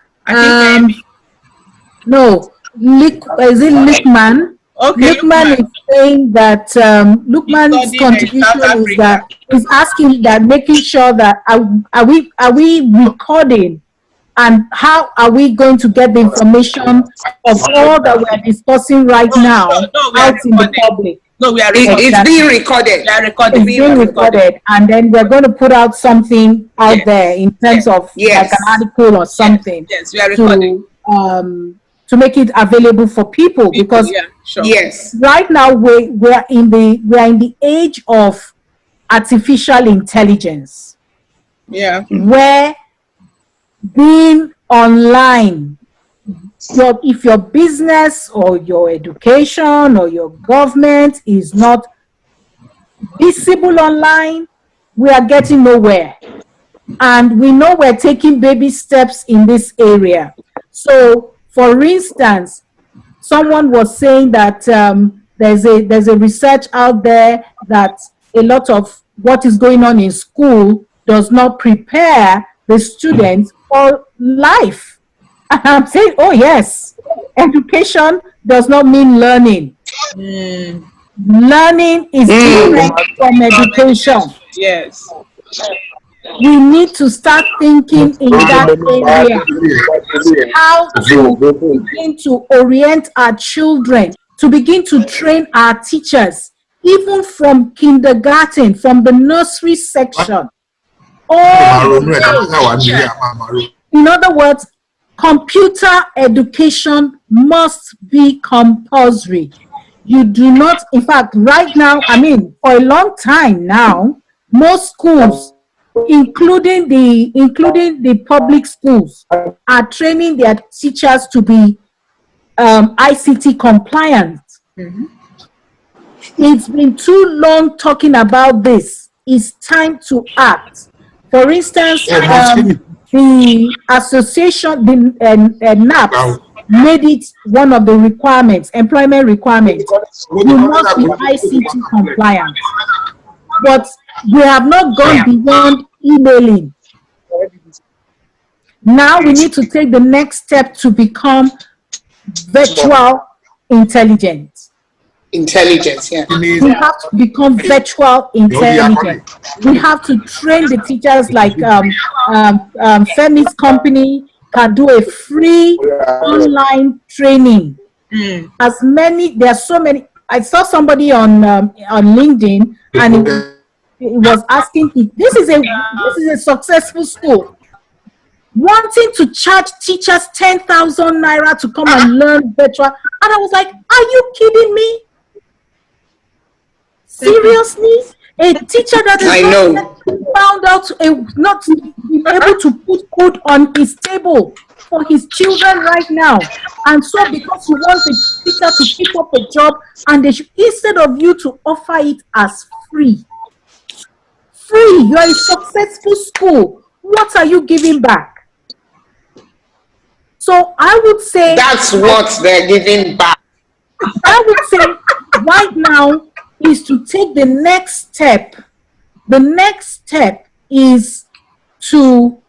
No, is it Lickman? Okay, Lickman is saying that Lickman's contribution is that he's asking that, making sure that are we recording, and how are we going to get the information of all that we're discussing right now out in the public? No, we are. It's being recorded. It's being recorded, and then we're going to put out something out there in terms of like an article or something. Yes, we are recording. To make it available for people, because right now we're in the age of artificial intelligence. Yeah. Where being online, if your business or your education or your government is not visible online, we are getting nowhere. And we know we're taking baby steps in this area. So, for instance, someone was saying that there's a research out there that a lot of what is going on in school does not prepare the students for life. And I'm saying, oh yes, education does not mean learning. Learning is different from education. Yes. We need to start thinking in that area, how to begin to orient our children, to begin to train our teachers, even from kindergarten, from the nursery section. In other words, computer education must be compulsory. You do not, in fact, right now, I mean, for a long time now, most schools, including the public schools, are training their teachers to be ICT compliant. It's been too long talking about this. It's time to act. For instance, the association, the NAPS, made it one of the requirements, employment requirements. You must be ICT compliant. But we have not gone beyond emailing. Now we need to take the next step to become virtual intelligence. Intelligence, yeah. We have to become virtual intelligent. We have to train the teachers, like Femi's company can do a free online training. There are so many. I saw somebody on LinkedIn, and it was asking if this is a successful school wanting to charge teachers 10,000 naira to come and learn virtual, and I was like, are you kidding me? Seriously? A teacher that is found out not being able to put food on his table for his children right now, and so because you want the teacher to pick up a job, and they should, instead of you to offer it as free, you are a successful school, what are you giving back? So I would say that's what they're giving back. I would say right now is to take the next step. The next step is to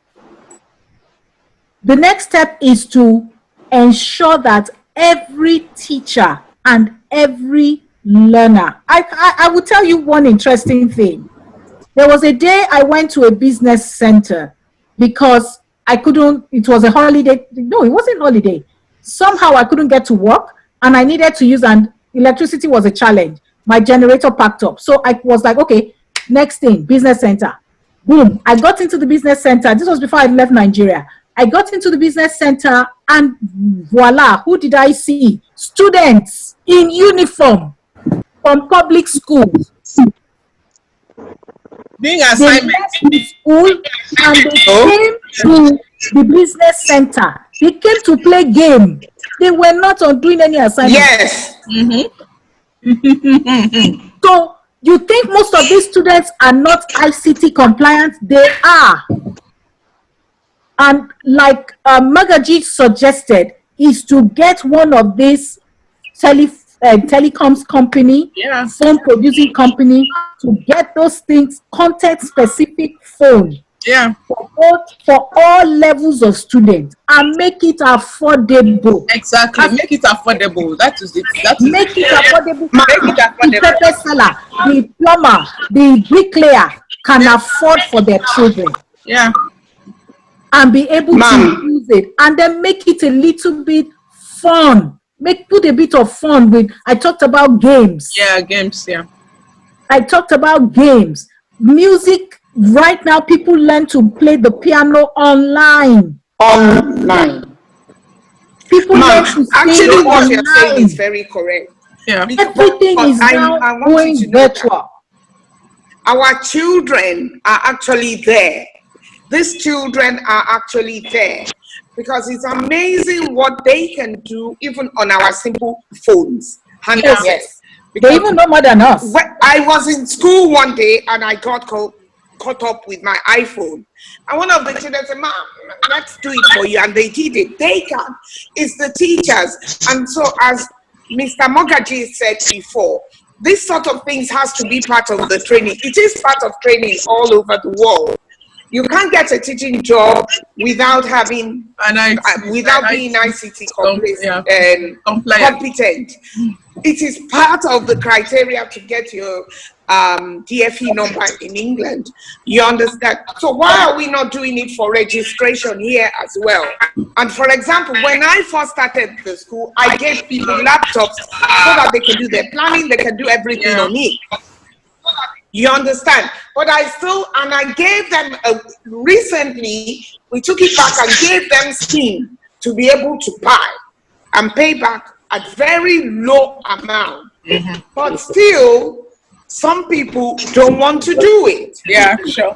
ensure that every teacher and every learner. I will tell you one interesting thing. There was a day I went to a business center because I couldn't, it was a holiday. No, it wasn't holiday. Somehow I couldn't get to work and I needed to use, and electricity was a challenge. My generator packed up. So I was like, okay, next thing, business center. Boom. I got into the business center. This was before I left Nigeria. I got into the business center and voila, who did I see? Students in uniform from public schools. Doing assignments. They left the school and they came to the business center. They came to play game. They were not on doing any assignments. Yes. So you think most of these students are not ICT compliant? They are. And like Magaji suggested, is to get one of these telecoms company, phone producing company, to get those things, content specific phone. For all levels of students, and make it affordable. Exactly, make it affordable. That is it. Make it affordable. Make it affordable. The pepper seller, the plumber, the bricklayer can afford for their children. And be able to use it, and then make it a little bit fun. Put a bit of fun with. I talked about games. Games. I talked about games, music. Right now, people learn to play the piano online. People learn to actually what you're saying is very correct. Everything is now going virtual. Our children are actually there. These children are actually there. because it's amazing what they can do even on our simple phones. Yes. They even know more than us. I was in school one day and I got caught up with my iPhone. And one of the children said, "Mom, let's do it for you." And they did it. They can. It's the teachers. And so as Mr. Mogaji said before, this sort of things has to be part of the training. It is part of training all over the world. You can't get a teaching job without having, without being ICT competent. It is part of the criteria to get your DFE number in England. You understand? So why are we not doing it for registration here as well? And for example, when I first started the school, I gave people laptops so that they can do their planning, they can do everything on it. You understand? But I gave them, recently, we took it back and gave them scheme to be able to buy and pay back at very low amount. But still, some people don't want to do it. Yeah, sure.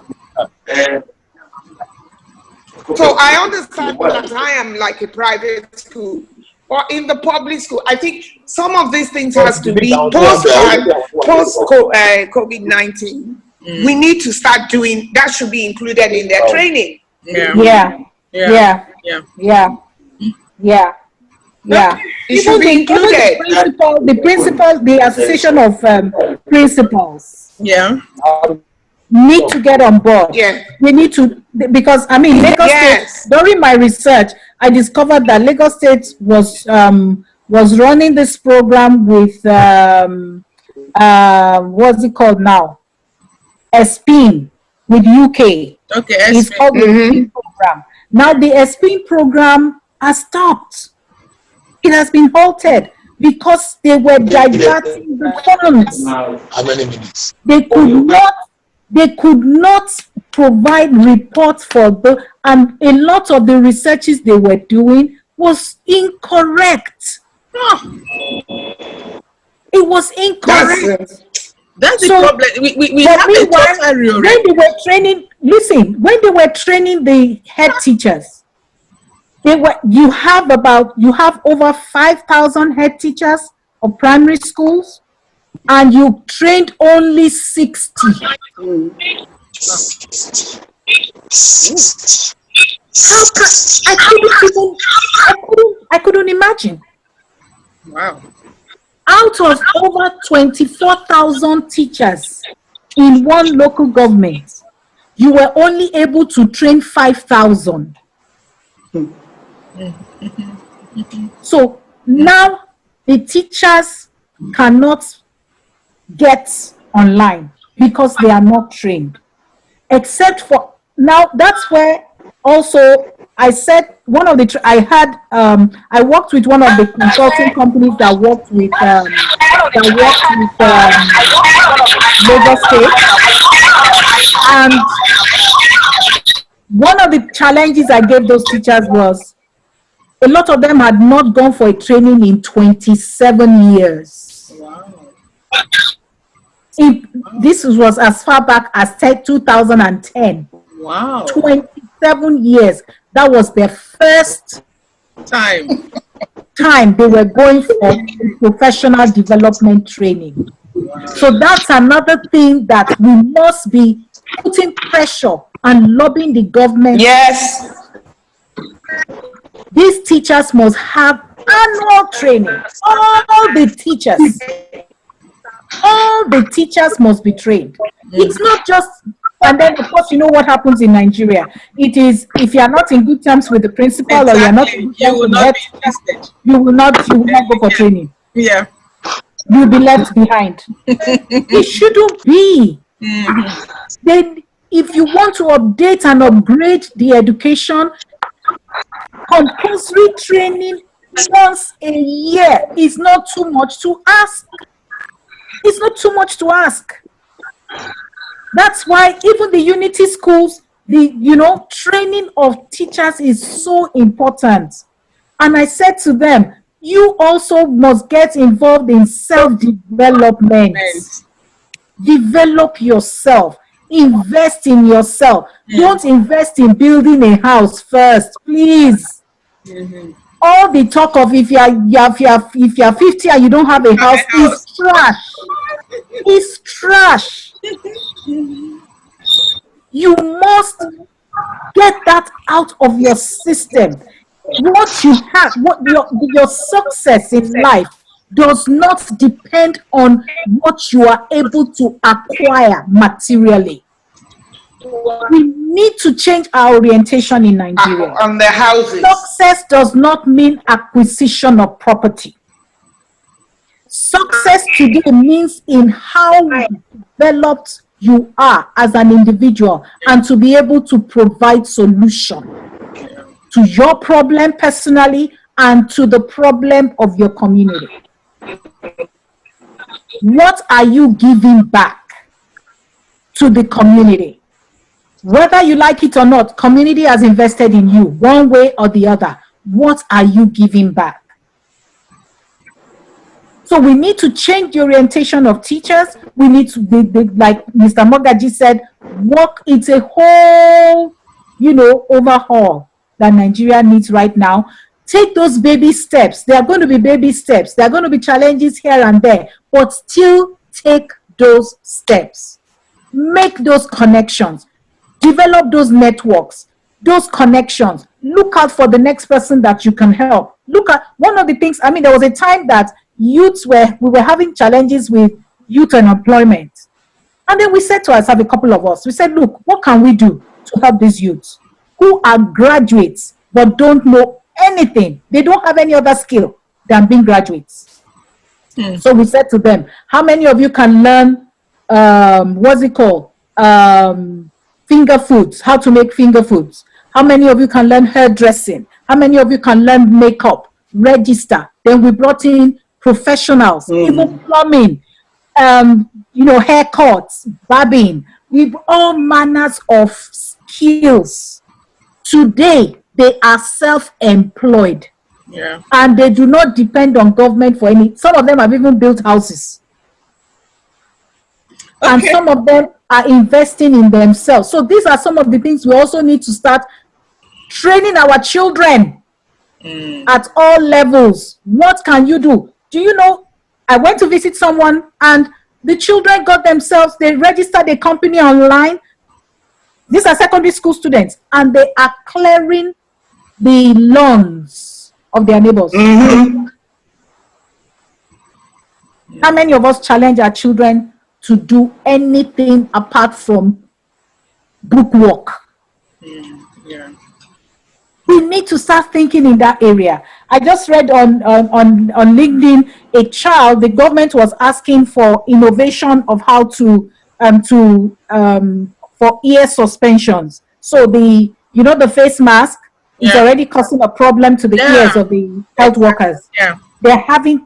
So I understand that I am like a private school. Or in the public school, I think some of these things has to be post COVID-19. We need to start doing that. Should be included in their training. Yeah. It should be included. The association of principals. Yeah. Need to get on board. Yeah. We need to, because I mean, Lagos State, during my research, I discovered that Lagos State was running this program with what's it called now? ESPIN with UK. Okay, it's called the ESPIN program. Now the ESPIN program has stopped. It has been halted because they were diverting the funds. How many minutes? They could not provide reports for and a lot of the researches they were doing was incorrect. It was incorrect. That's the problem. We have a total when they were training, when they were training the head teachers, you have over 5,000 head teachers of primary schools, and you trained only 60. I couldn't imagine. Wow. Out of over 24,000 teachers in one local government, you were only able to train 5,000. So now the teachers cannot get online because they are not trained. Except for now, that's where also I said I worked with one of the consulting companies that worked with Lagos State, and one of the challenges I gave those teachers was a lot of them had not gone for a training in 27 years. Wow. This was as far back as 2010. Wow. 27 years. That was their first time they were going for professional development training. Wow. So that's another thing that we must be putting pressure and lobbying the government. Yes. These teachers must have annual training. All the teachers must be trained. It's not just, and then of course you know what happens in Nigeria. It is, if you are not in good terms with the principal, or you are not in good terms with the head teacher, you will not go for training. Yeah. You'll be left behind. It shouldn't be. Then if you want to update and upgrade the education, compulsory training once a year is not too much to ask. It's not too much to ask. That's why even the unity schools, the training of teachers is so important. And I said to them, you also must get involved in self-development. Develop yourself. Invest in yourself. Don't invest in building a house first, please. All the talk of if you're 50 and you don't have a house is trash. It's trash. You must get that out of your system. What you have, what your success in life does not depend on what you are able to acquire materially. We need to change our orientation in Nigeria. On the houses. Success does not mean acquisition of property. Success today means in how developed you are as an individual and to be able to provide solution to your problem personally and to the problem of your community. What are you giving back to the community? Whether you like it or not, community has invested in you one way or the other. What are you giving back? So we need to change the orientation of teachers. We need to, like Mr. Mogaji said, it's a whole, overhaul that Nigeria needs right now. Take those baby steps. There are going to be baby steps. There are going to be challenges here and there, but still take those steps. Make those connections. Develop those networks, those connections. Look out for the next person that you can help. Look at one of the things, there was a time that we were having challenges with youth unemployment. And then we said to ourselves, a couple of us, we said, look, what can we do to help these youths who are graduates but don't know anything? They don't have any other skill than being graduates. So we said to them, how many of you can learn, finger foods, how to make finger foods? How many of you can learn hairdressing? How many of you can learn makeup, register? Then we brought in professionals, even plumbing, haircuts, barbing, with all manners of skills. Today, they are self-employed. Yeah. And they do not depend on government for any. Some of them have even built houses. Okay. And some of them are investing in themselves. So these are some of the things we also need to start training our children at all levels. What can you do? Do you know, I went to visit someone and the children got themselves, they registered a company online. These are secondary school students and they are clearing the lawns of their neighbors. How many of us challenge our children to do anything apart from book work? Yeah. We need to start thinking in that area. I just read on LinkedIn, a child, the government was asking for innovation of how to for ear suspensions. So the face mask is already causing a problem to the ears of the health workers. Yeah. They're having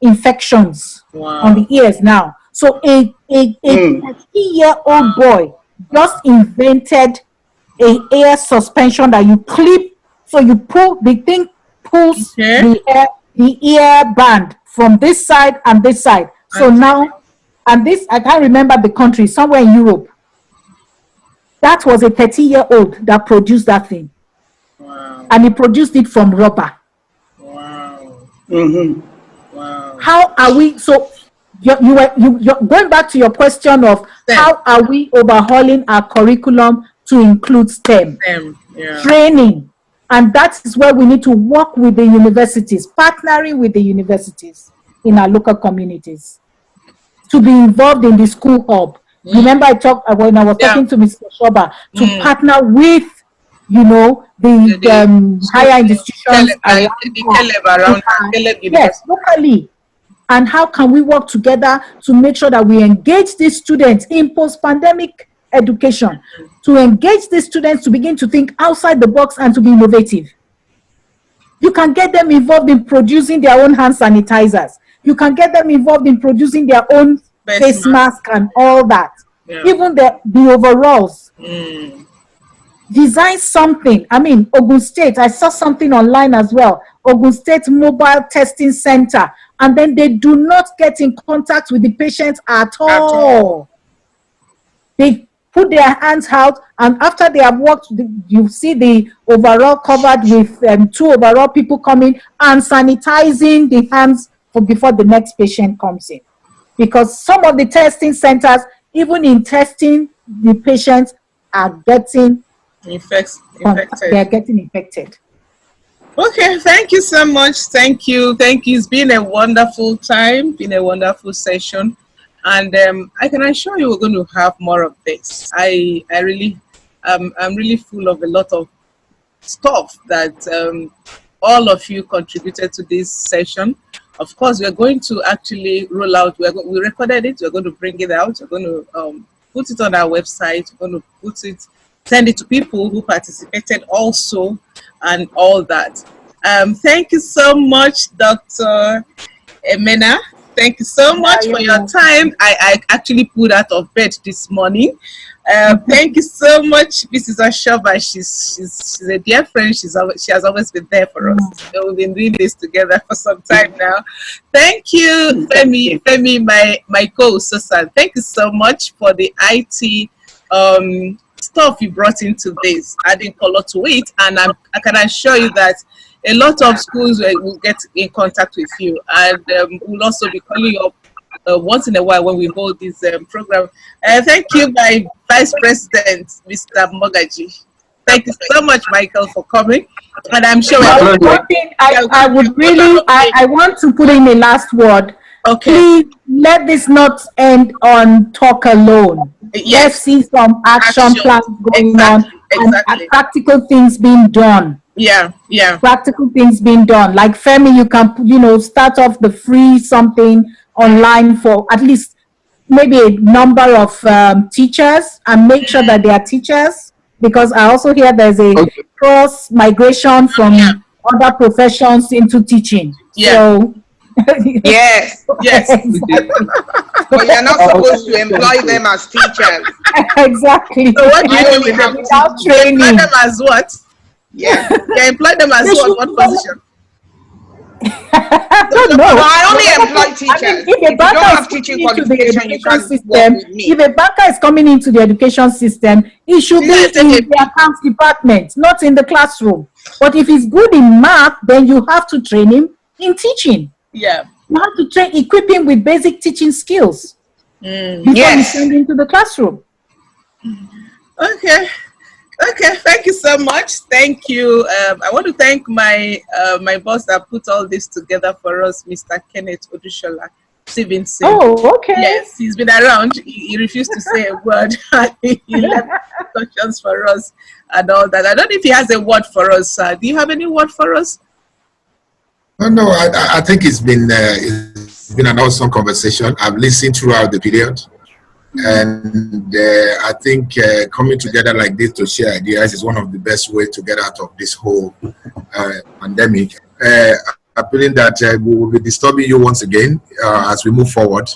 infections on the ears now. So a 30-year-old boy just invented an ear suspension that you clip, so you pull, the thing pulls the ear band from this side and this side. So now, and this, I can't remember the country, somewhere in Europe. That was a 30-year-old that produced that thing. Wow. And he produced it from rubber. Wow. Wow. How are we, so you're going back to your question of how are we overhauling our curriculum to include STEM. Training. And that is where we need to work with the universities, partnering with the universities in our local communities to be involved in the school hub. Remember I talked when I was talking to Mr. Shoba to partner with, the higher institutions yes, locally. And how can we work together to make sure that we engage these students in post-pandemic education, to engage these students to begin to think outside the box and to be innovative. You can get them involved in producing their own hand sanitizers. You can get them involved in producing their own face mask and all that. Even the overalls. Design something. Ogun State, I saw something online as well. Ogun State Mobile Testing Center. And then they do not get in contact with the patients at all. They put their hands out, and after they have walked, you see the overall covered with 2 overall people coming and sanitizing the hands before the next patient comes in. Because some of the testing centers, even in testing, the patients are getting infected. They're getting infected. Okay, thank you so much. Thank you. It's been a wonderful time, been a wonderful session. And I can assure you we're going to have more of this. I'm really full of a lot of stuff that all of you contributed to this session. Of course, we're going to actually roll out. We recorded it. We're going to bring it out. We're going to put it on our website. We're going to send it to people who participated also, and all that. Thank you so much, Dr. Emena. Thank you so much for your time. I actually pulled out of bed this morning. Thank you so much, Mrs. Ashoba. She's a dear friend. She has always been there for us. So we've been doing this together for some time now. Thank you, Femi, my co-host, Susan. Thank you so much for the IT stuff you brought into this, adding color to it, and I can assure you that a lot of schools will get in contact with you, and we'll also be calling you up once in a while when we hold this program. Thank you, my Vice President, Mr. Mogaji. Thank you so much, Michael, for coming. And I'm sure one thing I would really, I want to put in a last word. Okay. Please let this not end on talk alone. Yes. Let's see some action plans going on and practical things being done. Yeah. Practical things being done. Like Femi, you can, start off the free something online for at least maybe a number of teachers, and make sure that they are teachers, because I also hear there's a cross migration from other professions into teaching. Yeah. So, yes. But you're not supposed to employ them as teachers. Exactly. So what do you do have without training? Employ them as what? Yeah. You employ them as what position? I don't know. I only employ teachers. If a banker is coming into the education system, if a banker is coming into the education system, it should be in the accounts department, not in the classroom. But if he's good in math, then you have to train him in teaching. Yeah. You have to equip him with basic teaching skills before you send him into the classroom. Okay, thank you so much. Thank you. I want to thank my my boss that put all this together for us, Mr. Kenneth Odushola Stevenson. Oh, okay. Yes, he's been around. He refused to say a word. He left instructions for us and all that. I don't know if he has a word for us, sir. Do you have any word for us? No, I think it's been an awesome conversation. I've listened throughout the period. And I think coming together like this to share ideas is one of the best ways to get out of this whole pandemic. I'm feeling that we will be disturbing you once again as we move forward.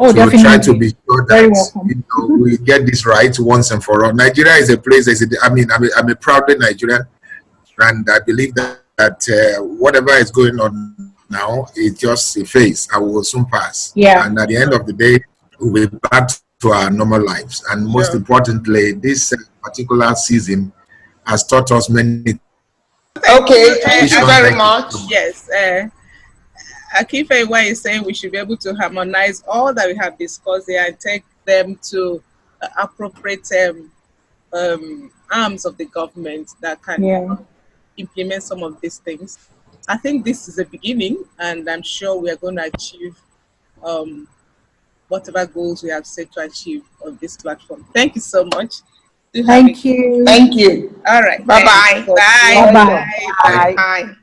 Oh, so definitely. we'll try to be sure that we get this right once and for all. Nigeria is a place, I'm a proud Nigerian, and I believe that whatever is going on now is just a phase and will soon pass. Yeah. And at the end of the day, we'll be back to our normal lives. And most importantly, this particular season has taught us many. Okay, thank you very much. Yes. Akife is saying we should be able to harmonize all that we have discussed here and take them to appropriate arms of the government that can implement some of these things. I think this is a beginning, and I'm sure we are going to achieve whatever goals we have set to achieve on this platform. Thank you so much. Thank you. Thank you. All right. Bye-bye. Bye-bye. Bye. Bye.